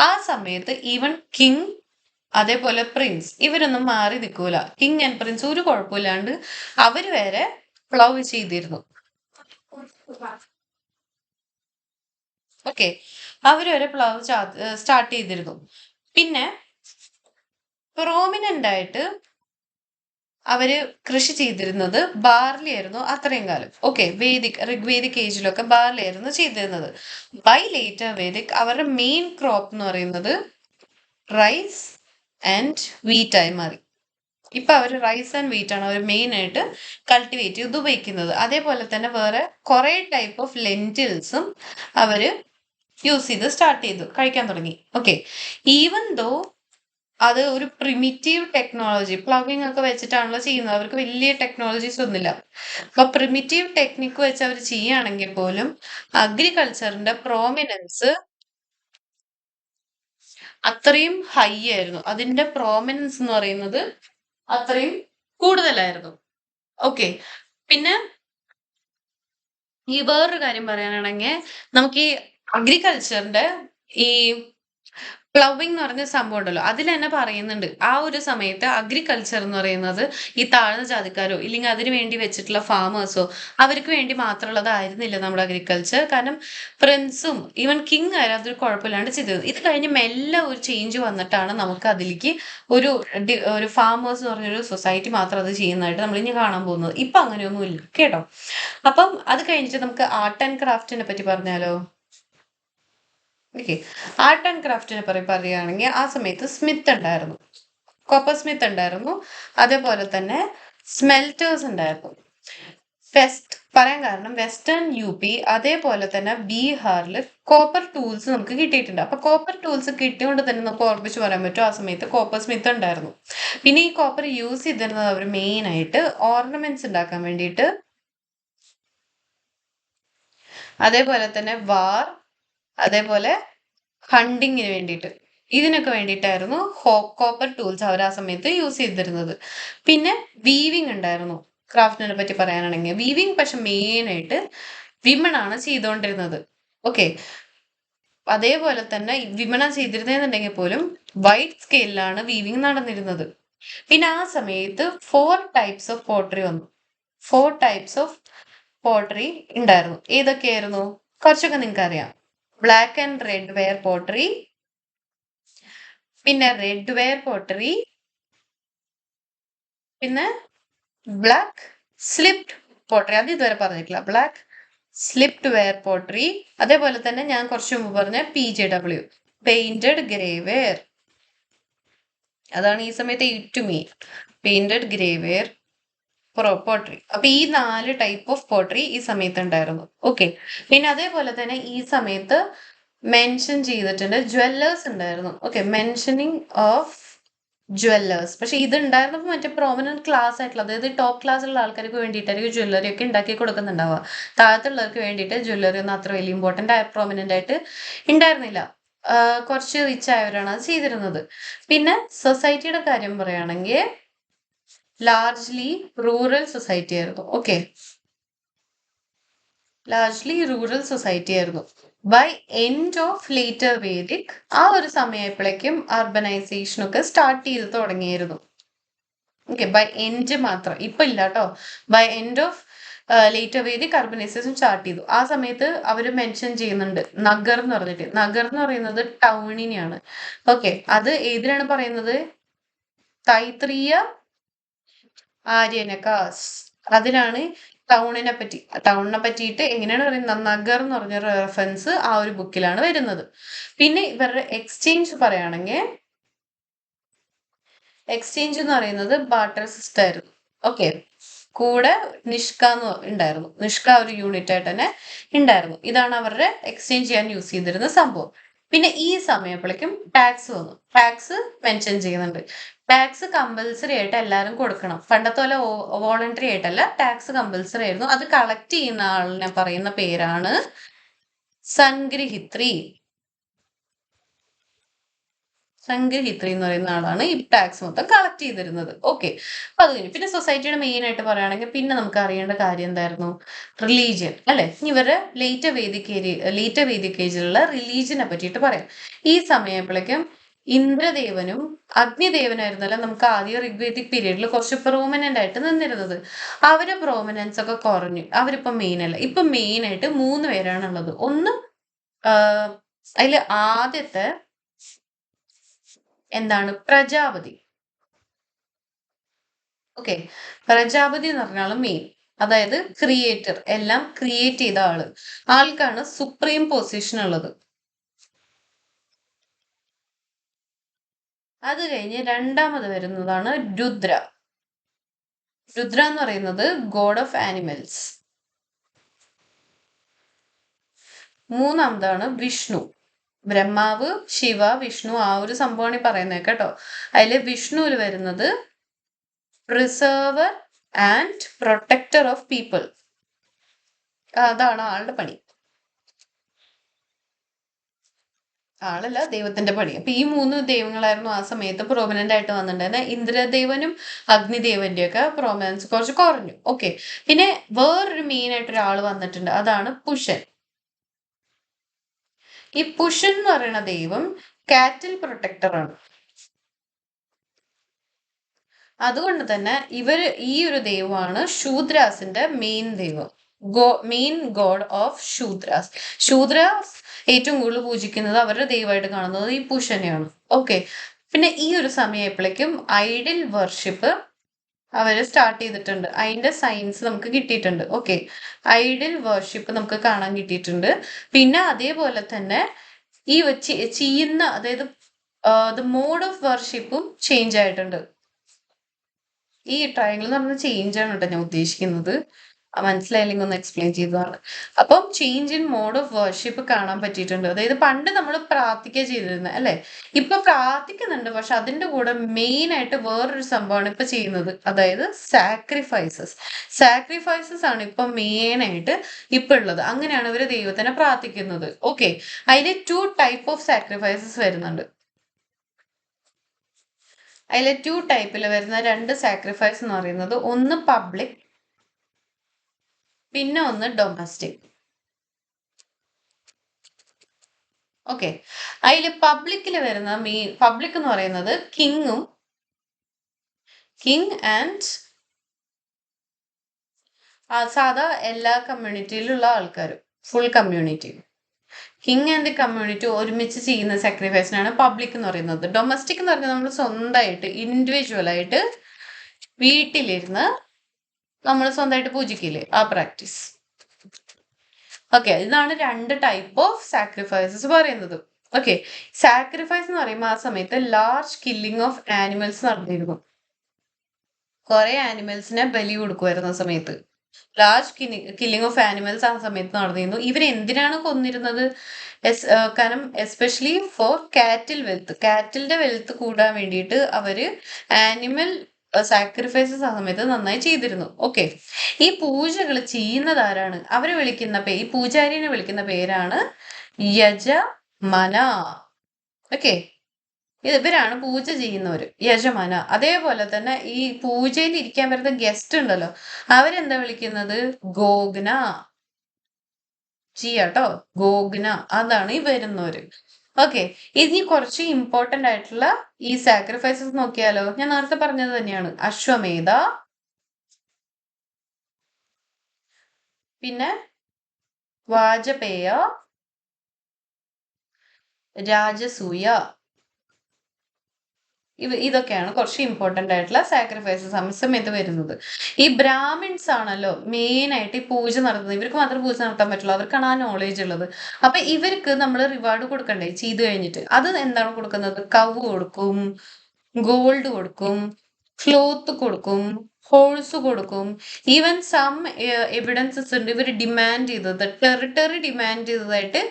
ആ സമയത്ത് ഈവൻ കിങ്, അതേപോലെ പ്രിൻസ്, ഇവരൊന്നും മാറി നിൽക്കൂല. കിങ് ആൻഡ് പ്രിൻസ് ഒരു കുഴപ്പമില്ലാണ്ട് അവര് വരെ പ്ലവ് ചെയ്തിരുന്നു. ഓക്കെ, അവര് വരെ പ്ലവ് സ്റ്റാർട്ട് ചെയ്തിരുന്നു. പിന്നെ പ്രോമിനന്റ് ആയിട്ട് അവര് കൃഷി ചെയ്തിരുന്നത് ബാർലി ആയിരുന്നു അത്രയും കാലം. ഓക്കെ, ഋഗ്വേദിക് ഏജിലൊക്കെ ബാർലി ആയിരുന്നു ചെയ്തിരുന്നത്. ബൈ ലേറ്റർ വേദിക് അവരുടെ മെയിൻ ക്രോപ്പ് എന്ന് പറയുന്നത് റൈസ് ആൻഡ് വീറ്റ് ആയി മാറി. ഇപ്പൊ അവർ റൈസ് ആൻഡ് വീറ്റ് ആണ് അവർ മെയിൻ ആയിട്ട് കൾട്ടിവേറ്റ് ചെയ്ത് ഉപയോഗിക്കുന്നത്. അതേപോലെ തന്നെ വേറെ കുറെ ടൈപ്പ് ഓഫ് ലെന്റിൽസും അവര് യൂസ് ചെയ്ത് സ്റ്റാർട്ട് ചെയ്തു കഴിക്കാൻ തുടങ്ങി. ഓക്കെ, ഈവൻ ദോ അത് ഒരു പ്രിമിറ്റീവ് ടെക്നോളജി പ്ലഗിങ് ഒക്കെ വെച്ചിട്ടാണല്ലോ ചെയ്യുന്നത്, അവർക്ക് വലിയ ടെക്നോളജീസ് ഒന്നുമില്ല. അപ്പൊ പ്രിമിറ്റീവ് ടെക്നിക്ക് വെച്ച് അവർ ചെയ്യുകയാണെങ്കിൽ പോലും അഗ്രികൾച്ചറിന്റെ പ്രോമിനൻസ് അത്രയും ഹൈ ആയിരുന്നു. അതിന്റെ പ്രോമിനൻസ് എന്ന് പറയുന്നത് അത്രയും കൂടുതലായിരുന്നു. ഓക്കെ, പിന്നെ ഈ വേറൊരു കാര്യം പറയാനാണെങ്കിൽ നമുക്ക് ഈ അഗ്രികൾച്ചറിന്റെ ഈ പ്ലവിംഗ് എന്ന് പറഞ്ഞ സംഭവം ഉണ്ടല്ലോ, അതിൽ തന്നെ പറയുന്നുണ്ട് ആ ഒരു സമയത്ത് അഗ്രികൾച്ചർ എന്ന് പറയുന്നത് ഈ താഴ്ന്ന ജാതിക്കാരോ ഇല്ലെങ്കിൽ അതിനു വേണ്ടി വെച്ചിട്ടുള്ള ഫാമേഴ്സോ അവർക്ക് വേണ്ടി മാത്രമുള്ളതായിരുന്നില്ല നമ്മുടെ അഗ്രികൾച്ചർ. കാരണം പ്രിൻസും ഈവൻ കിങ് ആയാലും അതൊരു കുഴപ്പമില്ലാണ്ട് ചെയ്തത്. ഇത് കഴിഞ്ഞ് മെല്ലെ ഒരു ചേഞ്ച് വന്നിട്ടാണ് നമുക്ക് അതിലേക്ക് ഒരു ഫാമേഴ്സ് എന്ന് പറഞ്ഞൊരു സൊസൈറ്റി മാത്രം അത് ചെയ്യുന്നതായിട്ട് നമ്മൾ ഇനി കാണാൻ പോകുന്നത്. ഇപ്പൊ അങ്ങനെയൊന്നും ഇല്ല കേട്ടോ. അപ്പം അത് കഴിഞ്ഞിട്ട് നമുക്ക് ആർട്ട് ആൻഡ് ക്രാഫ്റ്റിനെ പറ്റി പറഞ്ഞാലോ. ഓക്കെ, ആർട്ട് ആൻഡ് ക്രാഫ്റ്റിനെ പറയുകയാണെങ്കിൽ ആ സമയത്ത് സ്മിത്ത് ഉണ്ടായിരുന്നു, കോപ്പർ സ്മിത്ത് ഉണ്ടായിരുന്നു. അതേപോലെ തന്നെ സ്മെൽറ്റേഴ്സ് ഉണ്ടായിരുന്നു. പറയാൻ കാരണം വെസ്റ്റേൺ UP അതേപോലെ തന്നെ ബീഹാറിൽ കോപ്പർ ടൂൾസ് നമുക്ക് കിട്ടിയിട്ടുണ്ട്. അപ്പൊ കോപ്പർ ടൂൾസ് കിട്ടിയോണ്ട് തന്നെ നമുക്ക് ഓർമ്മിച്ച് പറയാൻ പറ്റും ആ സമയത്ത് കോപ്പർ സ്മിത്ത് ഉണ്ടായിരുന്നു. പിന്നെ ഈ കോപ്പർ യൂസ് ചെയ്തിരുന്നത് അവർ മെയിൻ ആയിട്ട് ഓർണമെന്റ്സ് ഉണ്ടാക്കാൻ വേണ്ടിയിട്ട്, അതേപോലെ തന്നെ അതേപോലെ ഹണ്ടിങ്ങിന് വേണ്ടിയിട്ട്, ഇതിനൊക്കെ വേണ്ടിയിട്ടായിരുന്നു കോപ്പർ ടൂൾസ് അവർ ആ സമയത്ത് യൂസ് ചെയ്തിരുന്നത്. പിന്നെ വീവിങ് ഉണ്ടായിരുന്നു. ക്രാഫ്റ്റിനെ പറ്റി പറയാനാണെങ്കിൽ വീവിങ് പക്ഷെ മെയിൻ ആയിട്ട് വിമണാണ് ചെയ്തുകൊണ്ടിരുന്നത്. ഓക്കെ, അതേപോലെ തന്നെ വിമണ ചെയ്തിരുന്നതെന്നുണ്ടെങ്കിൽ പോലും വൈഡ് സ്കെയിലാണ് വീവിങ് നടന്നിരുന്നത്. പിന്നെ ആ സമയത്ത് 4 ടൈപ്സ് ഓഫ് പോട്ടറി വന്നു. 4 ടൈപ്സ് ഓഫ് പോട്ടറി ഉണ്ടായിരുന്നു. ഏതൊക്കെയായിരുന്നു കുറച്ചൊക്കെ നിങ്ങൾക്ക് അറിയാം. Black and red wear pottery, പിന്നെ റെഡ് വെയർ പോട്ടറി, പിന്നെ ബ്ലാക്ക് സ്ലിപ്ഡ് പോട്ടറി, അത് ഇതുവരെ പറഞ്ഞിട്ടില്ല. ബ്ലാക്ക് സ്ലിപ്ഡ് വെയർ പോട്ടറി, അതേപോലെ തന്നെ ഞാൻ കുറച്ച് മുമ്പ് പറഞ്ഞ PJW പെയിന്റഡ് ഗ്രേ വെയർ, അതാണ് ഈ സമയത്ത് ഏറ്റവും main painted grey ware pottery. അപ്പൊ ഈ 4 ടൈപ്പ് ഓഫ് പോട്ടറി ഈ സമയത്ത് ഉണ്ടായിരുന്നു. ഓക്കെ, പിന്നെ അതേപോലെ തന്നെ ഈ സമയത്ത് മെൻഷൻ ചെയ്തിട്ടുണ്ട് ജ്വല്ലേഴ്സ് ഉണ്ടായിരുന്നു. Okay, mentioning of Jewellers. പക്ഷെ ഇത് ഉണ്ടായിരുന്നപ്പോൾ മറ്റേ പ്രോമിനന്റ് ക്ലാസ് ആയിട്ടുള്ള, അതായത് ടോപ്പ് ക്ലാസ്സിലുള്ള ആൾക്കാർക്ക് വേണ്ടിയിട്ടായിരിക്കും ജ്വല്ലറി ഒക്കെ ഉണ്ടാക്കി കൊടുക്കുന്നുണ്ടാവുക. താഴത്തുള്ളവർക്ക് വേണ്ടിയിട്ട് ജ്വല്ലറി ഒന്നും അത്ര വലിയ ഇമ്പോർട്ടന്റ് പ്രോമിനന്റ് ആയിട്ട് ഉണ്ടായിരുന്നില്ല. കുറച്ച് റിച്ച് ആയവരാണ് അത് ചെയ്തിരുന്നത്. പിന്നെ സൊസൈറ്റിയുടെ കാര്യം പറയുകയാണെങ്കിൽ ലാർജ്ലി റൂറൽ സൊസൈറ്റി ആയിരുന്നു. ഓക്കെ, ലാർജ്ലി റൂറൽ സൊസൈറ്റി ആയിരുന്നു. By end of later Vedic ആ ഒരു സമയപ്പോഴേക്കും അർബനൈസേഷൻ ഒക്കെ സ്റ്റാർട്ട് ചെയ്ത് തുടങ്ങിയിരുന്നു. ഓക്കെ, ബൈ എൻഡ് മാത്രം, ഇപ്പൊ ഇല്ല കേട്ടോ. By end of later Vedic urbanisation start ചെയ്തു. ആ സമയത്ത് അവർ മെൻഷൻ ചെയ്യുന്നുണ്ട് നഗർ എന്ന് പറഞ്ഞിട്ട്. നഗർ എന്ന് പറയുന്നത് ടൗണിനെയാണ്. ഓക്കെ, അത് ഏതിനാണ് പറയുന്നത്? തൈത്രീയ ആര്യനക്കാസ്, അതിനാണ് ടൗണിനെ പറ്റിയിട്ട് എങ്ങനെയാണ് പറയുന്നത് നഗർ എന്ന് പറഞ്ഞ റെഫറൻസ് ആ ഒരു ബുക്കിലാണ് വരുന്നത്. പിന്നെ ഇവരുടെ എക്സ്ചേഞ്ച് പറയുകയാണെങ്കിൽ എക്സ്ചേഞ്ച് എന്ന് പറയുന്നത് ബാർട്ടർ സിസ്റ്റം ആയിരുന്നു. ഓക്കെ, കൂടെ നിഷ്ക എന്ന് ഉണ്ടായിരുന്നു. നിഷ്ക ഒരു യൂണിറ്റ് ആയിട്ട് തന്നെ ഉണ്ടായിരുന്നു. ഇതാണ് അവരുടെ എക്സ്ചേഞ്ച് ചെയ്യാൻ യൂസ് ചെയ്തിരുന്ന സംഭവം. പിന്നെ ഈ സമയപ്പോഴേക്കും ടാക്സ് വന്നു. ടാക്സ് മെൻഷൻ ചെയ്യുന്നുണ്ട്. ടാക്സ് കമ്പൽസറി ആയിട്ട് എല്ലാവരും കൊടുക്കണം. പണ്ടത്തെ പോലെ വോളണ്ടറി ആയിട്ടല്ല, ടാക്സ് കമ്പൽസറി ആയിരുന്നു. അത് കളക്ട് ചെയ്യുന്ന ആളിനെ പറയുന്ന പേരാണ് സംഗ്രഹിത്രി. സംഗ്രഹിത്രി എന്ന് പറയുന്ന ആളാണ് ഈ ടാക്സ് മൊത്തം കളക്ട് ചെയ്തിരുന്നത്. ഓക്കെ, അപ്പൊ അത് കഴിഞ്ഞു. പിന്നെ സൊസൈറ്റിയുടെ മെയിൻ ആയിട്ട് പറയുകയാണെങ്കിൽ പിന്നെ നമുക്ക് അറിയേണ്ട കാര്യം എന്തായിരുന്നു? റിലീജിയൻ അല്ലെ. ഇവരുടെ ലേറ്റർ വേദിക് ഏജിലുള്ള റിലീജിയനെ പറ്റിയിട്ട് പറയാം. ഈ സമയപ്പോഴേക്കും ഇന്ദ്രദേവനും അഗ്നിദേവനായിരുന്നല്ലോ നമുക്ക് ആദ്യം ഋഗ്വേദിക് പീരീഡിൽ കുറച്ച് പ്രോമിനന്റ് ആയിട്ട് നിന്നിരുന്നത്. അവരെ പ്രോമിനൻസ് ഒക്കെ കുറഞ്ഞു. അവരിപ്പം മെയിൻ അല്ല. ഇപ്പൊ മെയിൻ ആയിട്ട് 3 പേരാണ് ഉള്ളത്. ഒന്ന് അതിൽ ആദ്യത്തെ എന്താണ്? പ്രജാപതി. ഓക്കെ. പ്രജാപതി എന്ന് പറഞ്ഞ ആള് മെയിൻ, അതായത് ക്രിയേറ്റർ, എല്ലാം ക്രിയേറ്റ് ചെയ്ത ആള്. ആൾക്കാണ് സുപ്രീം പൊസിഷൻ ഉള്ളത്. അത് കഴിഞ്ഞ് രണ്ടാമത് വരുന്നതാണ് രുദ്ര. രുദ്ര എന്ന് പറയുന്നത് ഗോഡ് ഓഫ് ആനിമൽസ്. മൂന്നാമതാണ് വിഷ്ണു. ബ്രഹ്മാവ്, ശിവ, വിഷ്ണു, ആ ഒരു സംഭവമാണ് ഈ പറയുന്നത് കേട്ടോ. അതില് വിഷ്ണുവിൽ വരുന്നത് preserver and protector of people. അതാണ് ആളുടെ പണി. ആളല്ല, ദൈവത്തിന്റെ പണി. അപ്പൊ ഈ മൂന്ന് ദൈവങ്ങളായിരുന്നു ആ സമയത്ത് പ്രോമിനന്റ് ആയിട്ട് വന്നിട്ടുണ്ടായിരുന്നത്. ഇന്ദ്രദേവനും അഗ്നിദേവന്റെ ഒക്കെ പ്രോമിനൻസ് കുറച്ച് കുറഞ്ഞു. ഓക്കെ. പിന്നെ വേറൊരു മെയിൻ ആയിട്ട് ഒരാൾ വന്നിട്ടുണ്ട്, അതാണ് പുഷൻ. ഈ പുഷൻ എന്ന് പറയുന്ന ദൈവം കാറ്റിൽ പ്രൊട്ടക്ടർ ആണ്. അതുകൊണ്ട് തന്നെ ഈ ഒരു ദൈവമാണ് ശൂദ്രാസിന്റെ മെയിൻ ദൈവം, main God of Shudras. Shudras ഏറ്റവും കൂടുതൽ പൂജിക്കുന്നത്, അവരുടെ ദൈവമായിട്ട് കാണുന്നത് ഈ പുഷനെയാണ്. ഓക്കെ. പിന്നെ ഈ ഒരു സമയപ്പോഴേക്കും ഐഡൽ വർഷിപ്പ് അവര് സ്റ്റാർട്ട് ചെയ്തിട്ടുണ്ട്. അതിന്റെ സയൻസ് നമുക്ക് കിട്ടിയിട്ടുണ്ട്. ഓക്കെ. ഐഡൽ വർഷിപ്പ് നമുക്ക് കാണാൻ കിട്ടിയിട്ടുണ്ട്. പിന്നെ അതേപോലെ തന്നെ ഈ ചെയ്യുന്ന, അതായത് ദ മോഡ് ഓഫ് വർഷിപ്പും ചേഞ്ച് ആയിട്ടുണ്ട്. ഈ ട്രയാങ്കിൾ എന്ന് പറഞ്ഞ ചേഞ്ച് ആണ് കേട്ടോ ഞാൻ ഉദ്ദേശിക്കുന്നത്. മനസ്സിലായില്ലെങ്കിൽ ഒന്ന് എക്സ്പ്ലെയിൻ ചെയ്തതാണ്. അപ്പം change in mode of worship കാണാൻ പറ്റിയിട്ടുണ്ട്. അതായത് പണ്ട് നമ്മൾ പ്രാർത്ഥിക്കുക ചെയ്തിരുന്നത് അല്ലെ, ഇപ്പൊ പ്രാർത്ഥിക്കുന്നുണ്ട്, പക്ഷെ അതിന്റെ കൂടെ മെയിൻ ആയിട്ട് വേറൊരു സംഭവമാണ് ഇപ്പൊ ചെയ്യുന്നത്, അതായത് സാക്രിഫൈസസ്. സാക്രിഫൈസസ് ആണ് ഇപ്പൊ മെയിൻ ആയിട്ട് ഇപ്പൊ ഉള്ളത്. അങ്ങനെയാണ് ഇവര് ദൈവത്തിനെ പ്രാർത്ഥിക്കുന്നത്. ഓക്കെ. അതിൽ 2 ടൈപ്പ് ഓഫ് സാക്രിഫൈസസ് വരുന്നുണ്ട്. അതിലെ 2 ടൈപ്പിൽ വരുന്ന 2 സാക്രിഫൈസ് എന്ന് പറയുന്നത്, ഒന്ന് പബ്ലിക്, പിന്നെ ഒന്ന് ഡൊമസ്റ്റിക്. ഓക്കെ. അതിൽ പബ്ലിക്കിൽ വരുന്ന പബ്ലിക് എന്ന് പറയുന്നത് കിങ് ആൻഡ് സാധാ എല്ലാ കമ്മ്യൂണിറ്റിയിലുള്ള ആൾക്കാരും, full community, king and community ഒരുമിച്ച് ചെയ്യുന്ന സാക്രിഫൈസിനാണ് പബ്ലിക് എന്ന് പറയുന്നത്. ഡൊമസ്റ്റിക് എന്ന് പറഞ്ഞാൽ നമ്മൾ സ്വന്തമായിട്ട് ഇൻഡിവിജ്വൽ ആയിട്ട് വീട്ടിലിരുന്ന് നമ്മൾ സ്വന്തമായിട്ട് പൂജിക്കില്ലേ, ആ പ്രാക്ടീസ്. ഓക്കെ. ഇതാണ് 2 ടൈപ്പ് ഓഫ് സാക്രിഫൈസസ് പറയുന്നത്. ഓക്കെ. സാക്രിഫൈസ് എന്ന് പറയുമ്പോൾ ആ സമയത്ത് ലാർജ് കില്ലിംഗ് ഓഫ് ആനിമൽസ് നടന്നിരുന്നു. കുറെ ആനിമൽസിനെ ബലി കൊടുക്കുമായിരുന്നു ആ സമയത്ത്. ലാർജ് കില്ലിംഗ് ഓഫ് ആനിമൽസ് ആ സമയത്ത് നടന്നിരുന്നു. ഇവരെന്തിനാണ് കൊന്നിരുന്നത്? കാരണം എസ്പെഷ്യലി ഫോർ കാറ്റിലിന്റെ വെൽത്ത് കൂടാൻ വേണ്ടിയിട്ട് അവര് ആനിമൽ സാക്രിഫൈസസ് ആ സമയത്ത് നന്നായി ചെയ്തിരുന്നു. ഓക്കെ. ഈ പൂജകൾ ചെയ്യുന്നത് ആരാണ്? അവരെ വിളിക്കുന്ന ഈ പൂജാരിനെ വിളിക്കുന്ന പേരാണ് യജമന. ഓക്കെ. ഇവരാണ് പൂജ ചെയ്യുന്നവര്, യജമാന. അതേപോലെ തന്നെ ഈ പൂജയിൽ ഇരിക്കാൻ വരുന്ന ഗസ്റ്റ് ഉണ്ടല്ലോ, അവരെന്താ വിളിക്കുന്നത്? ഗോഗ്ന. ചെയ്യാട്ടോ, ഗോഗ്ന. അതാണ് ഈ വരുന്നവര്. ഓക്കെ. ഇനി കുറച്ച് ഇമ്പോർട്ടന്റ് ആയിട്ടുള്ള ഈ സാക്രിഫൈസസ് നോക്കിയാലോ. ഞാൻ നേരത്തെ പറഞ്ഞത് തന്നെയാണ്. അശ്വമേധ, പിന്നെ വാജപേയ, രാജസൂയ. ഇതൊക്കെയാണ് കുറച്ച് ഇമ്പോർട്ടന്റ് ആയിട്ടുള്ള സാക്രിഫൈസസ് സമയത്ത് വരുന്നത്. ഈ ബ്രാഹ്മിൻസ് ആണല്ലോ മെയിൻ ആയിട്ട് ഈ പൂജ നടത്തുന്നത്. ഇവർക്ക് മാത്രം പൂജ നടത്താൻ പറ്റുള്ളൂ, അവർക്കാണ് ആ നോളേജ് ഉള്ളത്. അപ്പൊ ഇവർക്ക് നമ്മൾ റിവാർഡ് കൊടുക്കണ്ടേ ചെയ്തു കഴിഞ്ഞിട്ട്? അത് എന്താണ് കൊടുക്കുന്നത്? കവ് കൊടുക്കും, ഗോൾഡ് കൊടുക്കും, ക്ലോത്ത് കൊടുക്കും, ഹോഴ്സ് കൊടുക്കും. ഈവൻ സം എവിഡൻസസ് ഉണ്ട് ഇവർ ഡിമാൻഡ് ചെയ്തത്, ടെറിട്ടറി ഡിമാൻഡ് ചെയ്തതായിട്ട്,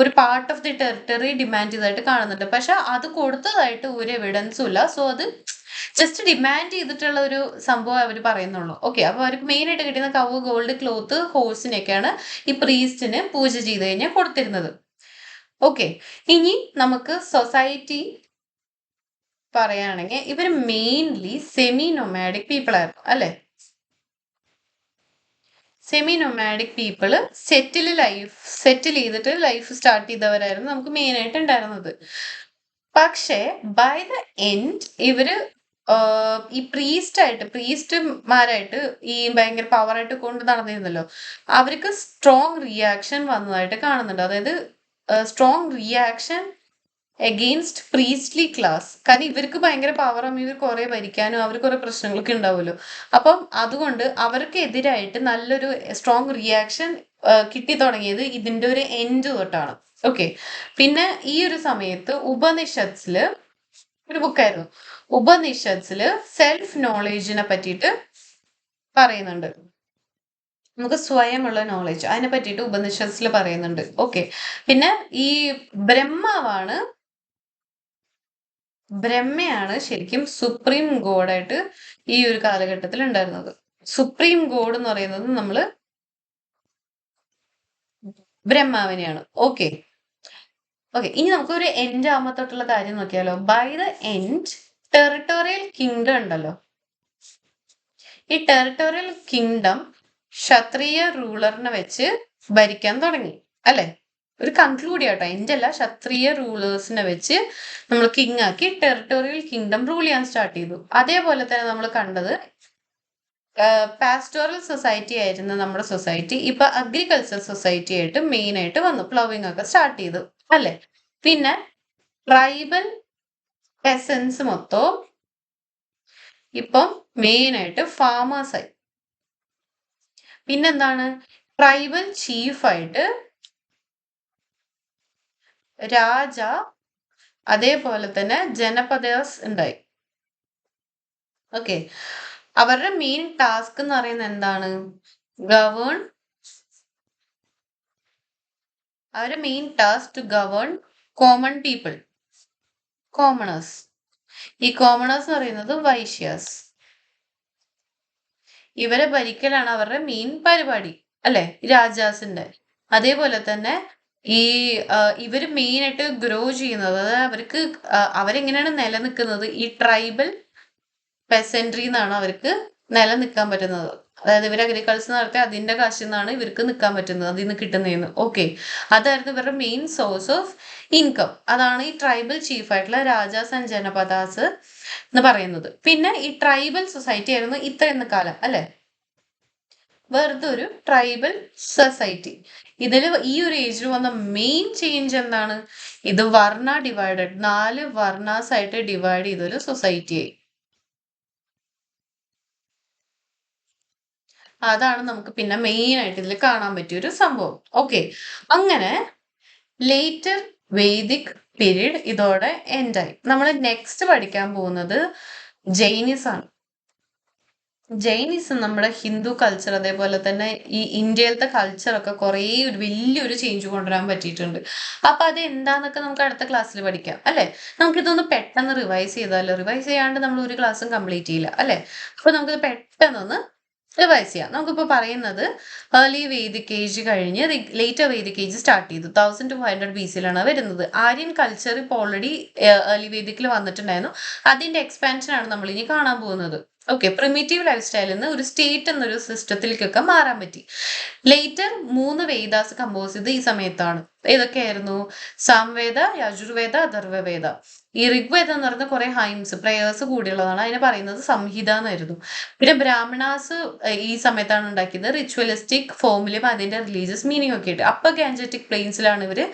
ഒരു part of the territory demand ചെയ്തതായിട്ട് കാണുന്നുണ്ട്. പക്ഷെ അത് കൊടുത്തതായിട്ട് ഒരു എവിഡൻസും ഇല്ല. സോ അത് ജസ്റ്റ് ഡിമാൻഡ് ചെയ്തിട്ടുള്ള ഒരു സംഭവം അവർ പറയുന്നുള്ളൂ. ഓക്കെ. അപ്പൊ അവർക്ക് മെയിൻ ആയിട്ട് കിട്ടുന്ന കവ്, ഗോൾഡ്, ക്ലോത്ത്, ഹോഴ്സിനെയൊക്കെയാണ് ഈ പ്രീസ്റ്റിന് പൂജ ചെയ്ത് കഴിഞ്ഞാൽ കൊടുത്തിരുന്നത്. ഓക്കെ. ഇനി നമുക്ക് സൊസൈറ്റി പറയുകയാണെങ്കിൽ ഇവർ മെയിൻലി സെമി നൊമാഡിക് പീപ്പിൾ ആയിരുന്നു അല്ലെ. സെമി നൊമാഡിക് പീപ്പിള് സെറ്റിൽ ചെയ്തിട്ട് ലൈഫ് സ്റ്റാർട്ട് ചെയ്തവരായിരുന്നു നമുക്ക് മെയിൻ ആയിട്ട് ഉണ്ടായിരുന്നത്. പക്ഷേ ബൈ ദ എൻഡ് ഇവര് ഈ പ്രീസ്റ്റ്മാരായിട്ട് ഈ ഭയങ്കര പവറായിട്ട് കൊണ്ട് നടന്നിരുന്നല്ലോ, അവർക്ക് സ്ട്രോങ് റിയാക്ഷൻ വന്നതായിട്ട് കാണുന്നുണ്ട്. അതായത് strong reaction against Priestley class. കാരണം ഇവർക്ക് ഭയങ്കര പവറും ഇവർ കുറെ ഭരിക്കാനും അവർ കുറെ പ്രശ്നങ്ങളൊക്കെ ഉണ്ടാവുമല്ലോ. അപ്പം അതുകൊണ്ട് അവർക്ക് എതിരായിട്ട് നല്ലൊരു സ്ട്രോങ് റിയാക്ഷൻ കിട്ടി തുടങ്ങിയത് ഇതിന്റെ ഒരു എൻഡ് തൊട്ടാണ്. ഓക്കെ. പിന്നെ ഈ ഒരു സമയത്ത് ഉപനിഷത്സില് ഒരു ബുക്കായിരുന്നു. ഉപനിഷത്സില് സെൽഫ് നോളേജിനെ പറ്റിയിട്ട് പറയുന്നുണ്ട്. നമുക്ക് സ്വയമുള്ള നോളേജ് അതിനെ പറ്റിയിട്ട് ഉപനിഷത്സിൽ പറയുന്നുണ്ട്. ഓക്കെ. പിന്നെ ഈ ബ്രഹ്മാവാണ് ബ്രഹ്മയാണ് ശരിക്കും സുപ്രീം ഗോഡായിട്ട് ഈ ഒരു കാലഘട്ടത്തിൽ ഉണ്ടായിരുന്നത്. സുപ്രീം ഗോഡ് എന്ന് പറയുന്നത് നമ്മള് ബ്രഹ്മാവിനെയാണ്. ഓക്കെ. ഓക്കെ. ഇനി നമുക്ക് ഒരു എൻഡ് ആകുമ്പത്തൊട്ടുള്ള കാര്യം നോക്കിയാലോ. By the end territorial kingdom ഉണ്ടല്ലോ. ഈ ടെറിട്ടോറിയൽ കിങ്ഡം ക്ഷത്രിയ റൂളറിനെ വെച്ച് ഭരിക്കാൻ തുടങ്ങി അല്ലെ. ഒരു കൺക്ലൂഡ് ചെയ്യാട്ടോ, എന്റെ അല്ല, ക്ഷത്രിയ റൂളേഴ്സിനെ വെച്ച് നമ്മൾ കിങ് ആക്കി ടെറിട്ടോറിയൽ കിങ്ഡം റൂൾ ചെയ്യാൻ സ്റ്റാർട്ട് ചെയ്തു. അതേപോലെ തന്നെ നമ്മൾ കണ്ടത് പാസ്റ്റോറൽ സൊസൈറ്റി ആയിരുന്നു നമ്മുടെ സൊസൈറ്റി. ഇപ്പൊ അഗ്രികൾച്ചർ സൊസൈറ്റി ആയിട്ട് മെയിൻ ആയിട്ട് വന്നു, പ്ലവിങ് ഒക്കെ സ്റ്റാർട്ട് ചെയ്തു അല്ലെ. പിന്നെ ട്രൈബൽ പെസൻസ് മൊത്തം ഇപ്പം മെയിൻ ആയിട്ട് ഫാമേഴ്സായി. പിന്നെന്താണ്, ട്രൈബൽ ചീഫായിട്ട് രാജ, അതേപോലെ തന്നെ ജനപദേഴ്സ് ഉണ്ടായി. ഓക്കെ. അവരുടെ മെയിൻ ടാസ്ക് എന്ന് പറയുന്നത് എന്താണ്, ഗവേൺ. അവരുടെ main task to govern common people, commoners. ഈ കോമണേഴ്സ് എന്ന് പറയുന്നത് വൈശ്യാസ്. ഇവരെ ഭരിക്കലാണ് അവരുടെ മെയിൻ പരിപാടി അല്ലെ, രാജാസിന്റെ. അതേപോലെ തന്നെ ഈ ഇവര് മെയിൻ ആയിട്ട് ഗ്രോ ചെയ്യുന്നത്, അതായത് അവർക്ക് അവരെങ്ങനെയാണ് നിലനിൽക്കുന്നത്, ഈ ട്രൈബൽ പെസൻട്രി എന്നാണ് അവർക്ക് നിലനിൽക്കാൻ പറ്റുന്നത്. അതായത് ഇവർ അഗ്രികൾച്ചർ നടത്തി അതിന്റെ കാശിൽ നിന്നാണ് ഇവർക്ക് നിൽക്കാൻ പറ്റുന്നത്, അതിൽ നിന്ന് കിട്ടുന്നതെന്ന്. ഓക്കെ. അതായിരുന്നു ഇവരുടെ മെയിൻ സോഴ്സ് ഓഫ് ഇൻകം. അതാണ് ഈ ട്രൈബൽ ചീഫ് ആയിട്ടുള്ള രാജാസ് ആൻഡ് ജനപദാസ് എന്ന് പറയുന്നത്. പിന്നെ ഈ ട്രൈബൽ സൊസൈറ്റി ആയിരുന്നു ഇത്രയും കാലം അല്ലെ, വെറുതെ ഒരു ട്രൈബൽ സൊസൈറ്റി. ഇതിൽ ഈ ഒരു ഏജിൽ വന്ന മെയിൻ ചേഞ്ച് എന്താണ്, ഇത് വർണ്ണ ഡിവൈഡഡ്, 4 വർണ്ണാസ് ആയിട്ട് ഡിവൈഡ് ചെയ്തൊരു സൊസൈറ്റിയായി. അതാണ് നമുക്ക് പിന്നെ മെയിൻ ആയിട്ട് ഇതിൽ കാണാൻ പറ്റിയ ഒരു സംഭവം. ഓക്കെ. അങ്ങനെ ലേറ്റർ വേദിക് പീരീഡ് ഇതോടെ എൻഡായി. നമ്മൾ നെക്സ്റ്റ് പഠിക്കാൻ പോകുന്നത് ജൈനിസാണ്. ജൈനിസം നമ്മുടെ ഹിന്ദു കൾച്ചർ, അതേപോലെ തന്നെ ഈ ഇന്ത്യയിലത്തെ കൾച്ചറൊക്കെ കുറേ ഒരു വലിയൊരു ചേഞ്ച് കൊണ്ടുവരാൻ പറ്റിയിട്ടുണ്ട്. അപ്പൊ അത് എന്താന്നൊക്കെ നമുക്ക് അടുത്ത ക്ലാസ്സിൽ പഠിക്കാം അല്ലെ. നമുക്കിതൊന്ന് പെട്ടെന്ന് റിവൈസ് ചെയ്താലോ. റിവൈസ് ചെയ്യാണ്ട് നമ്മൾ ഒരു ക്ലാസ്സും കംപ്ലീറ്റ് ചെയ്യില്ല അല്ലെ. അപ്പൊ നമുക്കിത് പെട്ടെന്നൊന്ന് റിവൈസ് ചെയ്യാം. നമുക്കിപ്പോൾ പറയുന്നത് ഏർലി വേദിക് ഏജ് കഴിഞ്ഞ് ലേറ്റർ വേദിക് ഏജ് സ്റ്റാർട്ട് ചെയ്തു. 1200 BC വരുന്നത്. ആര്യൻ കൾച്ചർ ഇപ്പോൾ ഓൾറെഡി ഏർലി വേദിക്കിൽ വന്നിട്ടുണ്ടായിരുന്നു. അതിന്റെ എക്സ്പാൻഷൻ ആണ് നമ്മൾ ഇനി കാണാൻ പോകുന്നത്. ഓക്കെ. പ്രിമിറ്റീവ് ലൈഫ് സ്റ്റൈലിൽ നിന്ന് ഒരു സ്റ്റേറ്റ് എന്നൊരു സിസ്റ്റത്തിലേക്കൊക്കെ മാറാൻ പറ്റി. ലേറ്റർ 3 വേദാസ് കമ്പോസ് ചെയ്ത് ഈ സമയത്താണ്. ഏതൊക്കെയായിരുന്നു, സാംവേദ, യജുർവേദ, അഥർവവേദ. ഈ ഋഗ്വേദം എന്ന് പറയുന്ന കുറെ ഹൈംസ്, പ്രേയേഴ്സ് കൂടിയുള്ളതാണ്. അതിനെ പറയുന്നത് സംഹിത എന്നായിരുന്നു. പിന്നെ ബ്രാഹ്മണാസ് ഈ സമയത്താണ് ഉണ്ടാക്കിയത്, റിച്വലിസ്റ്റിക് ഫോമിലും അതിന്റെ റിലീജിയസ് മീനിങ് ഒക്കെ ആയിട്ട്. അപ്പർ ഗാൻജറ്റിക് പ്ലെയിൻസിലാണ് ഇവര്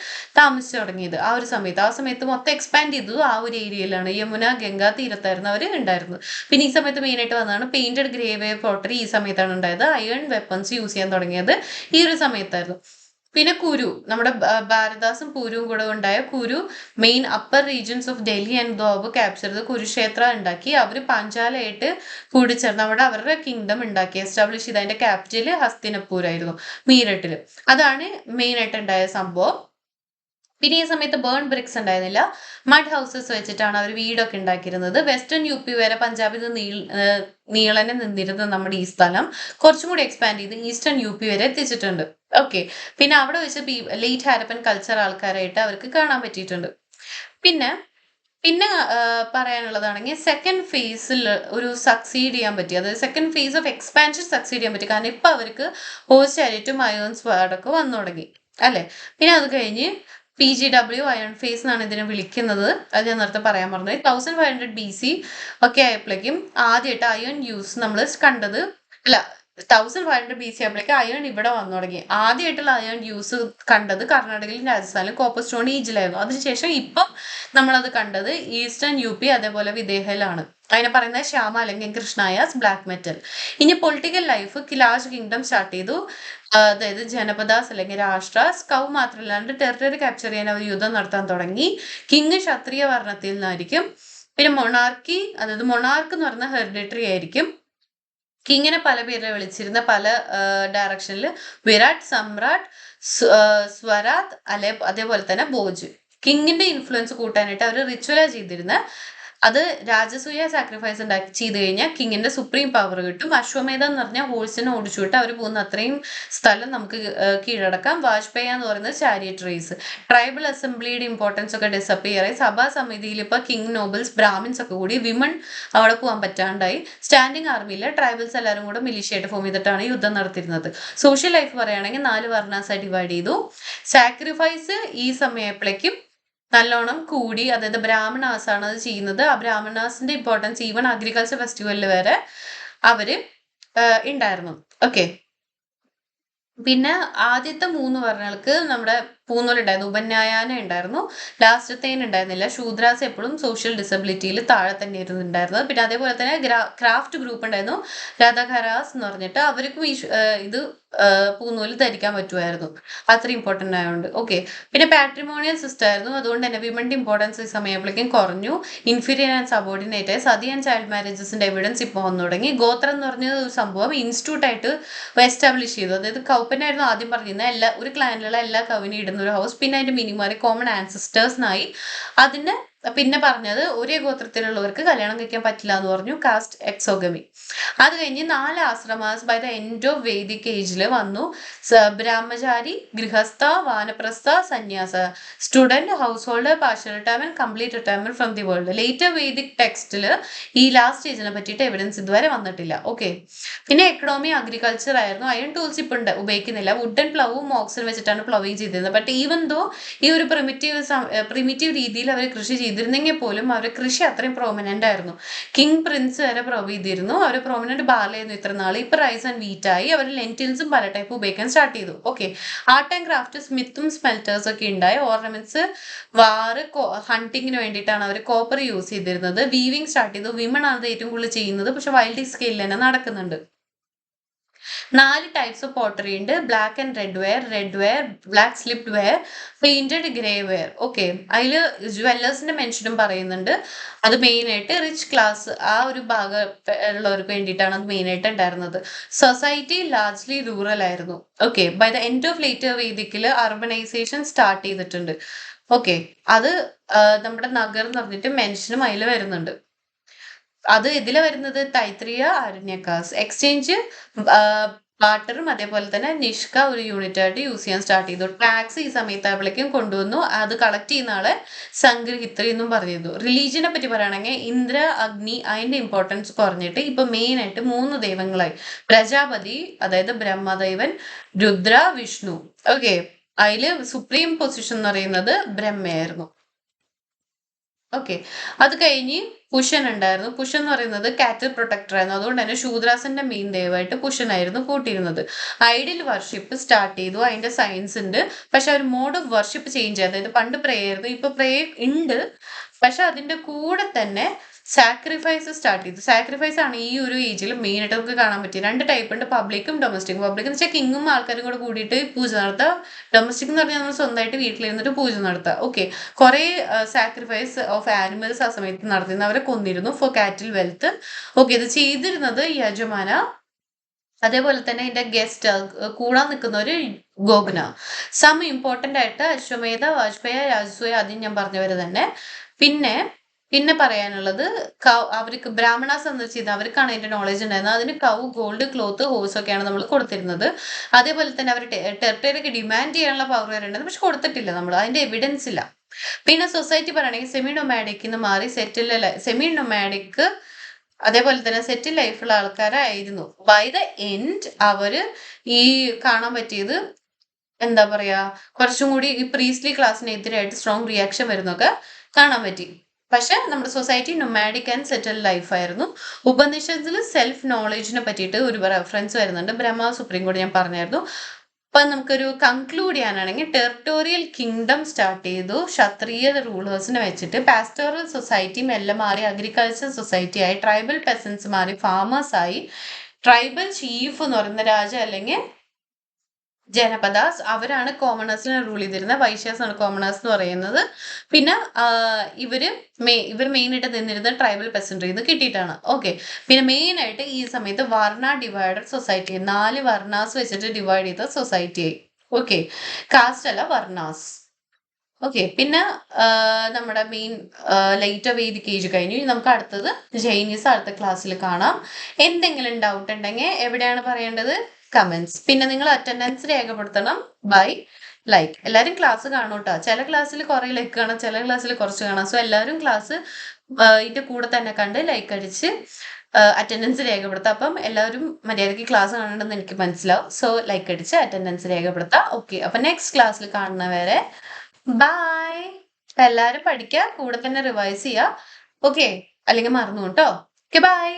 താമസിച്ചു തുടങ്ങിയത്. ആ ഒരു സമയത്ത് മൊത്തം എക്സ്പാൻഡ് ചെയ്തത് ആ ഒരു ഏരിയയിലാണ്. യമുന, ഗംഗാ തീരത്തായിരുന്നു അവർ ഉണ്ടായിരുന്നത്. പിന്നെ ഈ സമയത്ത് മെയിൻ ആയിട്ട് വന്നതാണ് പെയിന്റഡ് ഗ്രേവേ പോട്ടറി. ഈ സമയത്താണ് ഉണ്ടായത്. അയൺ വെപ്പൺസ് യൂസ് ചെയ്യാൻ തുടങ്ങിയത് ഈ ഒരു സമയത്തായിരുന്നു. പിന്നെ കുരു, നമ്മുടെ ഭാരദാസും പൂരുവും കൂടെ ഉണ്ടായ Kuru main upper regions of Delhi and Doab capture ചെയ്ത് കുരുക്ഷേത്ര ഉണ്ടാക്കി. അവർ പാഞ്ചാലയായിട്ട് കൂടിച്ചേർന്ന് അവിടെ അവരുടെ കിങ്ഡം ഉണ്ടാക്കി, എസ്റ്റാബ്ലിഷ് ചെയ്ത്. അതിന്റെ ക്യാപിറ്റൽ ഹസ്തിനപൂരായിരുന്നു, മീററ്റില്. അതാണ് മെയിൻ ആയിട്ട് ഉണ്ടായ സംഭവം. പിന്നെ ഈ സമയത്ത് ബേൺ ബ്രിക്സ് ഉണ്ടായിരുന്നില്ല, മഡ് ഹൗസസ് വെച്ചിട്ടാണ് അവർ വീടൊക്കെ ഉണ്ടാക്കിയിരുന്നത്. വെസ്റ്റേൺ UP വരെ പഞ്ചാബിൽ നീളനെ നിന്നിരുന്ന നമ്മുടെ ഈ സ്ഥലം കുറച്ചും കൂടി എക്സ്പാൻഡ് ചെയ്ത് ഈസ്റ്റേൺ UP വരെ എത്തിച്ചിട്ടുണ്ട്. ഓക്കെ. പിന്നെ അവിടെ വെച്ച് ലേറ്റ് ഹാരപ്പൻ കൾച്ചർ ആൾക്കാരായിട്ട് അവർക്ക് കാണാൻ പറ്റിയിട്ടുണ്ട്. പിന്നെ പിന്നെ പറയാനുള്ളതാണെങ്കിൽ സെക്കൻഡ് ഫേസിൽ ഒരു സക്സീഡ് ചെയ്യാൻ പറ്റി, അതായത് second phase of expansion succeed ചെയ്യാൻ പറ്റി. കാരണം ഇപ്പൊ അവർക്ക് ഹോസ്റ്റ് ചാരിറ്റും അയോൺസ് വാർഡൊക്കെ വന്നു തുടങ്ങി അല്ലെ. പിന്നെ അത് കഴിഞ്ഞ് PGW അയൺ ഫേസ് എന്നാണ് ഇതിനെ വിളിക്കുന്നത്. അത് ഞാൻ നേരത്തെ പറയാൻ പറഞ്ഞത്. 1500 BC ഒക്കെ ആയപ്പോഴേക്കും ആദ്യമായിട്ട് അയൺ യൂസ് നമ്മൾ കണ്ടത്, അല്ല 1500 BC ആയപ്പോഴേക്ക് അയൺ ഇവിടെ വന്നു തുടങ്ങി. ആദ്യമായിട്ടുള്ള അയൺ യൂസ് കണ്ടത് കർണാടകയിലും രാജസ്ഥാനിലും കോപ്പർ സ്റ്റോൺ ഏജിലായിരുന്നു. അതിനുശേഷം ഇപ്പം നമ്മളത് കണ്ടത് ഈസ്റ്റേൺ UP അതേപോലെ വിദേഹയിലാണ്. അതിനെ പറയുന്നത് ശ്യാമ അല്ലെങ്കിൽ കൃഷ്ണായാസ് ബ്ലാക്ക് മെറ്റൽ. ഇനി പൊളിറ്റിക്കൽ ലൈഫ് കിലാജ് കിങ്ഡം സ്റ്റാർട്ട് ചെയ്തു. അതായത് ജനപദാസ് അല്ലെങ്കിൽ രാഷ്ട്രാസ്. കൗ മാത്രമല്ലാണ്ട് ടെറിട്ടറി ക്യാപ്ചർ ചെയ്യാൻ അവർ യുദ്ധം നടത്താൻ തുടങ്ങി. കിങ് ക്ഷത്രിയ വർണ്ണത്തിൽ നിന്നായിരിക്കും. പിന്നെ മൊണാർക്കി, അതായത് മൊണാർക്ക് എന്ന് പറയുന്ന ഹെറിഡിറ്ററി ആയിരിക്കും. കിങ്ങിനെ പല പേരിൽ വിളിച്ചിരുന്ന പല ഡയറക്ഷനിൽ വിരാട്, സമ്രാട്ട്, സ്വരാത് അതേപോലെ തന്നെ ഭോജ്. കിങ്ങിന്റെ ഇൻഫ്ലുവൻസ് കൂട്ടാനായിട്ട് അവർ റിച്വലാ ചെയ്തിരുന്ന അത് രാജസൂയ സാക്രിഫൈസ് ചെയ്ത് കഴിഞ്ഞാൽ കിങ്ങിന്റെ സുപ്രീം പവർ കിട്ടും. അശ്വമേധം എന്ന് പറഞ്ഞാൽ ഹോഴ്സിനെ ഓടിച്ചു വിട്ട് അവർ പോകുന്ന അത്രയും സ്ഥലം നമുക്ക് കീഴടക്കാം. വാജ്പേയ എന്ന് പറയുന്നത് ചാരിയറ്റ് റേസ്. ട്രൈബൽ അസംബ്ലിയുടെ ഇമ്പോർട്ടൻസ് ഒക്കെ ഡിസപ്പിയർ ആയി. സഭാ സമിതിയിൽ ഇപ്പൊ കിങ്, നോബിൾസ്, ബ്രാഹ്മിൻസ് ഒക്കെ കൂടി വിമൺ അവിടെ പോകാൻ പറ്റാണ്ടായി. സ്റ്റാൻഡിങ് ആർമിയിൽ ട്രൈബൽസ് എല്ലാവരും കൂടെ മിലിഷ്യായിട്ട് ഫോം ചെയ്തിട്ടാണ് യുദ്ധം നടത്തിയിരുന്നത്. സോഷ്യൽ ലൈഫ് പറയുകയാണെങ്കിൽ 4 വർണ്ണാസായി ഡിവൈഡ് ചെയ്തു. സാക്രിഫൈസ് ഈ സമയപ്പോഴേക്കും നല്ലോണം കൂടി. അതായത് ബ്രാഹ്മണാസാണ് അത് ചെയ്യുന്നത്. ആ ബ്രാഹ്മണാസിന്റെ ഇമ്പോർട്ടൻസ് ഈവൻ അഗ്രികൾച്ചർ ഫെസ്റ്റിവലിൽ വരെ അവര് ഉണ്ടായിരുന്നു. ഓക്കെ, പിന്നെ ആദ്യത്തെ 3 വർണ്ണങ്ങൾക്ക് നമ്മുടെ പൂന്നൂലുണ്ടായിരുന്നു, ഉപന്യായാന ഉണ്ടായിരുന്നു. ലാസ്റ്റത്തേന് ഉണ്ടായിരുന്നില്ല. ശൂദ്രാസ് എപ്പോഴും സോഷ്യൽ ഡിസബിലിറ്റിയിൽ താഴെ തന്നെ ഇരുന്നുണ്ടായിരുന്നത്. പിന്നെ അതേപോലെ തന്നെ ക്രാഫ്റ്റ് ഗ്രൂപ്പ് ഉണ്ടായിരുന്നു, രാധാഖരാസ് എന്ന് പറഞ്ഞിട്ട്. അവർക്കും ഈ ഇത് പൂന്നൂല് ധരിക്കാൻ പറ്റുമായിരുന്നു, അത്ര ഇമ്പോർട്ടൻ്റ് ആയതുകൊണ്ട്. ഓക്കെ, പിന്നെ പാട്രിമോണിയൽ സിസ്റ്റം ആയിരുന്നു. അതുകൊണ്ട് തന്നെ വിമന്റെ ഇമ്പോർട്ടൻസ് ഈ സമയപ്പോഴേക്കും കുറഞ്ഞു. ഇൻഫീരിയർ ആൻഡ് സബോർഡിനേറ്റ് ആയി. സതി ആൻഡ് ചൈൽഡ് മാരേജസിന്റെ എവിഡൻസ് ഇപ്പോൾ വന്നു തുടങ്ങി. ഗോത്രം എന്ന് പറഞ്ഞ ഒരു സംഭവം ഇൻസ്റ്റിറ്റ്യൂട്ട് ആയിട്ട് എസ്റ്റാബ്ലിഷ് ചെയ്തു. അതായത് കൗപ്പനായിരുന്നു ആദ്യം പറഞ്ഞിരുന്നത്. ഒരു ക്ലാനിലുള്ള എല്ലാ കവിനും ഇടുന്ന ഒരു ഹൗസ്. പിന്നെ അതിന്റെ മിനിമാറി കോമൺ ആൻസിസ്റ്റേഴ്സിനായി. അതിന് പിന്നെ പറഞ്ഞത് ഒരേ ഗോത്രത്തിലുള്ളവർക്ക് കല്യാണം കഴിക്കാൻ പറ്റില്ല എന്ന് പറഞ്ഞു, കാസ്റ്റ് എക്സോഗമി. അത് കഴിഞ്ഞ് 4 ആശ്രമാസ് by the end of Vedic ഏജിൽ വന്നു. Brahmachari, grihastha, vanaprastha, sanyasa, student, householder, partial retirement, complete retirement from the world. Later Vedic ടെക്സ്റ്റിൽ ഈ ലാസ്റ്റ് ഏജിനെ പറ്റിയിട്ട് എവിഡൻസ് ഇതുവരെ വന്നിട്ടില്ല. ഓക്കെ, പിന്നെ എക്കണോമി, അഗ്രികൾച്ചർ ആയിരുന്നു. അയൺ ടൂൾസ് ഇപ്പൊ ഉപയോഗിക്കുന്നില്ല. വുഡൻ പ്ലവും ഓക്സിൻ വെച്ചിട്ടാണ് പ്ലവിങ് ചെയ്തിരുന്നത്. ബട്ട് ഈവൻ ദോ ഈ ഒരു പ്രിമിറ്റീവ് രീതിയിൽ അവർ കൃഷി ചെയ്തിരുന്നെങ്കിൽ പോലും അവരുടെ കൃഷി അത്രയും പ്രോമിനന്റ് ആയിരുന്നു. കിങ് പ്രിൻസ് വരെ പ്രൊവ് ചെയ്തിരുന്നു. അവർ പ്രോമിനന്റ് ബാലായിരുന്നു ഇത്ര നാൾ. ഇപ്പൊ റൈസ് ആൻഡ് വീറ്റ് ആയി. അവർ ലെന്റിൽസും പല ടൈപ്പ് ഉപയോഗിക്കാൻ സ്റ്റാർട്ട് ചെയ്തു. ഓക്കെ, ആർട്ട് ആൻഡ് ക്രാഫ്റ്റ്, സ്മിത്തും സ്മെൽറ്റേഴ്സ് ഒക്കെ ഉണ്ടായി. ഓർണമെന്റ്സ്, വാറ്, ഹണ്ടിങ്ങിന് വേണ്ടിയിട്ടാണ് അവർ കോപ്പർ യൂസ് ചെയ്തിരുന്നത്. വീവിങ് സ്റ്റാർട്ട് ചെയ്തു. വിമൺ ആണ് അത് ഏറ്റവും കൂടുതൽ ചെയ്യുന്നത്. പക്ഷെ വൈൽഡ് സ്കെയിലിൽ തന്നെ നടക്കുന്നുണ്ട്. 4 ടൈപ്സ് ഓഫ് പോട്ടറി ഉണ്ട്. Black and red ware, black slipped ware, painted grey ware. Okay, അതിൽ ജ്വല്ലേഴ്സിന്റെ മെൻഷനും പറയുന്നുണ്ട്. അത് മെയിൻ ആയിട്ട് റിച്ച് ക്ലാസ് ആ ഒരു ഭാഗം ഉള്ളവർക്ക് വേണ്ടിയിട്ടാണ് അത് മെയിൻ ആയിട്ട് ഉണ്ടായിരുന്നത്. സൊസൈറ്റി ലാർജ്ലി റൂറൽ ആയിരുന്നു. Okay, by the end of later വേദിക്കില് അർബനൈസേഷൻ സ്റ്റാർട്ട് ചെയ്തിട്ടുണ്ട്. ഓക്കെ, അത് നമ്മുടെ നഗർ എന്ന് പറഞ്ഞിട്ട് മെൻഷനും അതിൽ വരുന്നുണ്ട്. അത് ഇതിലെ വരുന്നത് തൈത്രിയ, അരണ്യക്കാസ്. എക്സ്ചേഞ്ച്, ബാട്ടറും അതേപോലെ തന്നെ നിഷ്ക ഒരു യൂണിറ്റ് ആയിട്ട് യൂസ് ചെയ്യാൻ സ്റ്റാർട്ട് ചെയ്തു. ടാക്സ് ഈ സമയത്തായപ്പോഴേക്കും കൊണ്ടുവന്നു. അത് കളക്ട് ചെയ്യുന്ന ആളെ സംഗ്രഹിത്രി എന്നും പറഞ്ഞിരുന്നു. റിലീജിയനെ പറ്റി പറയുകയാണെങ്കിൽ ഇന്ദ്ര, അഗ്നി അതിന്റെ ഇമ്പോർട്ടൻസ് കുറഞ്ഞിട്ട് ഇപ്പൊ മെയിൻ ആയിട്ട് 3 ദൈവങ്ങളായി. പ്രജാപതി, അതായത് ബ്രഹ്മദേവൻ, രുദ്ര, വിഷ്ണു. ഓക്കെ, അതില് സുപ്രീം പൊസിഷൻ എന്ന് പറയുന്നത് ബ്രഹ്മയായിരുന്നു. ഓക്കെ, അത് കഴിഞ്ഞ് പുഷൻ ഉണ്ടായിരുന്നു. പുഷൻ എന്ന് പറയുന്നത് കാറ്റൽ പ്രൊട്ടക്ടർ ആയിരുന്നു. അതുകൊണ്ട് തന്നെ ശൂദ്രാസന്റെ മെയിൻ ദൈവമായിട്ട് പുഷനായിരുന്നു കൂട്ടിയിരുന്നത്. ഐഡിയൽ വർഷിപ്പ് സ്റ്റാർട്ട് ചെയ്തു. അതിന്റെ സയൻസ് ഉണ്ട്. പക്ഷെ ഒരു മോഡ് ഓഫ് വർഷിപ്പ് ചേഞ്ച് ചെയ്തു. അതായത് പണ്ട് പ്രേ ആയിരുന്നു, ഇപ്പൊ പ്രേ ഉണ്ട്. പക്ഷെ അതിന്റെ കൂടെ തന്നെ സാക്രിഫൈസ് സ്റ്റാർട്ട് ചെയ്തു. സാക്രിഫൈസ് ആണ് ഈ ഒരു ഏജിൽ മെയിൻ ആയിട്ട് നമുക്ക് കാണാൻ പറ്റിയ 2 ടൈപ്പ് ഉണ്ട്, പബ്ലിക്കും ഡൊമസ്റ്റിക്കും. പബ്ലിക് എന്ന് വെച്ചാൽ കിങ്ങും ആൾക്കാരും കൂടെ കൂടിയിട്ട് പൂജ നടത്തുക. ഡൊമസ്റ്റിക് എന്ന് പറഞ്ഞാൽ നമ്മൾ സ്വന്തമായിട്ട് വീട്ടിലിരുന്നിട്ട് പൂജ നടത്തുക. ഓക്കെ, കുറെ സാക്രിഫൈസ് ഓഫ് ആനിമൽസ് ആ സമയത്ത് നടത്തിയിരുന്നു. അവരെ കൊന്നിരുന്നു ഫോർ കാറ്റിൽ വെൽത്ത്. ഓക്കെ, ഇത് ചെയ്തിരുന്നത് യജമാന, അതേപോലെ തന്നെ ഇതിന്റെ ഗസ്റ്റ് കൂടാൻ നിൽക്കുന്ന ഒരു ഗോപുന. സം ഇമ്പോർട്ടന്റ് ആയിട്ട് അശ്വമേധ, വാജ്പേയ, രാജസൂയ, ആദ്യം ഞാൻ പറഞ്ഞവര് തന്നെ. പിന്നെ പറയാനുള്ളത് അവർക്ക് ബ്രാഹ്മണാസ് എന്ന് ചെയ്ത് അവർക്കാണ് അതിന്റെ നോളജ് ഉണ്ടായിരുന്നത്. അതിന് കൗ, ഗോൾഡ്, ക്ലോത്ത്, ഹോഴ്സ് ഒക്കെയാണ് നമ്മൾ കൊടുത്തിരുന്നത്. അതേപോലെ തന്നെ അവർ ടെറിട്ടറിയൊക്കെ ഡിമാൻഡ് ചെയ്യാനുള്ള പവർ വരേണ്ടത്, പക്ഷെ കൊടുത്തിട്ടില്ല നമ്മൾ, അതിന്റെ എവിഡൻസ് ഇല്ല. പിന്നെ സൊസൈറ്റി പറയുകയാണെങ്കിൽ സെമി നൊമാഡിക്കിന്ന് മാറി സെമി നൊമാഡിക് അതേപോലെ തന്നെ സെറ്റിൽ ലൈഫുള്ള ആൾക്കാരായിരുന്നു. ബൈ ദ എൻഡ് അവര് ഈ കാണാൻ പറ്റിയത് എന്താ പറയാ, കുറച്ചും കൂടി ഈ പ്രീസ്ലി ക്ലാസ്സിനെതിരായിട്ട് സ്ട്രോങ് റിയാക്ഷൻ വരുന്നൊക്കെ കാണാൻ പറ്റി. പക്ഷെ നമ്മുടെ society nomadic and settle life ആയിരുന്നു. ഉപനിഷത്തിൽ സെൽഫ് നോളജിനെ പറ്റിയിട്ട് ഒരു റെഫറൻസ് വരുന്നുണ്ട്. ബ്രഹ്മ സുപ്രീം കോടതി ഞാൻ പറഞ്ഞായിരുന്നു. അപ്പൊ നമുക്കൊരു കൺക്ലൂഡ് ചെയ്യാനാണെങ്കിൽ ടെറിട്ടോറിയൽ കിങ്ഡം സ്റ്റാർട്ട് ചെയ്തു ക്ഷത്രിയ റൂളേഴ്സിനെ വെച്ചിട്ട്. പാസ്റ്റോറൽ സൊസൈറ്റി മെല്ലെ മാറി അഗ്രികൾച്ചർ സൊസൈറ്റി ആയി. ട്രൈബൽ പെസൻസ് മാറി ഫാമേഴ്സ് ആയി. ട്രൈബൽ ചീഫ് എന്ന് പറയുന്ന രാജ അല്ലെങ്കിൽ ജനപദാസ് അവരാണ് കോമണേഴ്സിനെ റൂൾ ചെയ്തിരുന്നത്. വൈശ്യാസ് ആണ് കോമണേഴ്സ് എന്ന് പറയുന്നത്. പിന്നെ ഇവർ മെയിൻ ആയിട്ട് നിന്നിരുന്നത് ട്രൈബൽ പെസൻട്രി ഇത് കിട്ടിയിട്ടാണ്. ഓക്കെ. പിന്നെ മെയിൻ ആയിട്ട് ഈ സമയത്ത് വർണ്ണ ഡിവൈഡഡ് സൊസൈറ്റി, 4 വർണ്ണാസ് വെച്ചിട്ട് ഡിവൈഡ് ചെയ്ത സൊസൈറ്റി ആയി. ഓക്കെ. കാസ്റ്റ് അല്ല, വർണ്ണാസ്. ഓക്കെ. പിന്നെ നമ്മുടെ മെയിൻ ലൈറ്റർ വേദിക് ഏജ് കഴിഞ്ഞു. ഇനി നമുക്ക് അടുത്തത് ജൈനീസ് അടുത്ത ക്ലാസ്സിൽ കാണാം. എന്തെങ്കിലും ഡൗട്ട് ഉണ്ടെങ്കിൽ എവിടെയാണ് പറയേണ്ടത്? കമന്റ്സ്. പിന്നെ നിങ്ങൾ അറ്റൻഡൻസ് രേഖപ്പെടുത്തണം. By like. എല്ലാവരും ക്ലാസ് കാണും കേട്ടോ. ചില ക്ലാസ്സിൽ കുറെ ലൈക്ക് കാണാം, ചില ക്ലാസ്സിൽ കുറച്ച് കാണാം. സോ എല്ലാവരും ക്ലാസ് ഇതിന്റെ കൂടെ തന്നെ കണ്ട് ലൈക്ക് അടിച്ച് അറ്റൻഡൻസ് രേഖപ്പെടുത്താം. അപ്പം എല്ലാവരും മര്യാദയ്ക്ക് ക്ലാസ് കാണണമെന്ന് എനിക്ക് മനസ്സിലാവും. സോ ലൈക്ക് അടിച്ച് അറ്റൻഡൻസ് രേഖപ്പെടുത്താം. ഓക്കെ. അപ്പൊ നെക്സ്റ്റ് ക്ലാസ്സിൽ കാണുന്നവരെ ബൈ. എല്ലാവരും പഠിക്കുക, കൂടെ തന്നെ റിവൈസ് ചെയ്യുക. ഓക്കെ. അല്ലെങ്കിൽ മറന്നു കേട്ടോ. ഓക്കെ. ബൈ.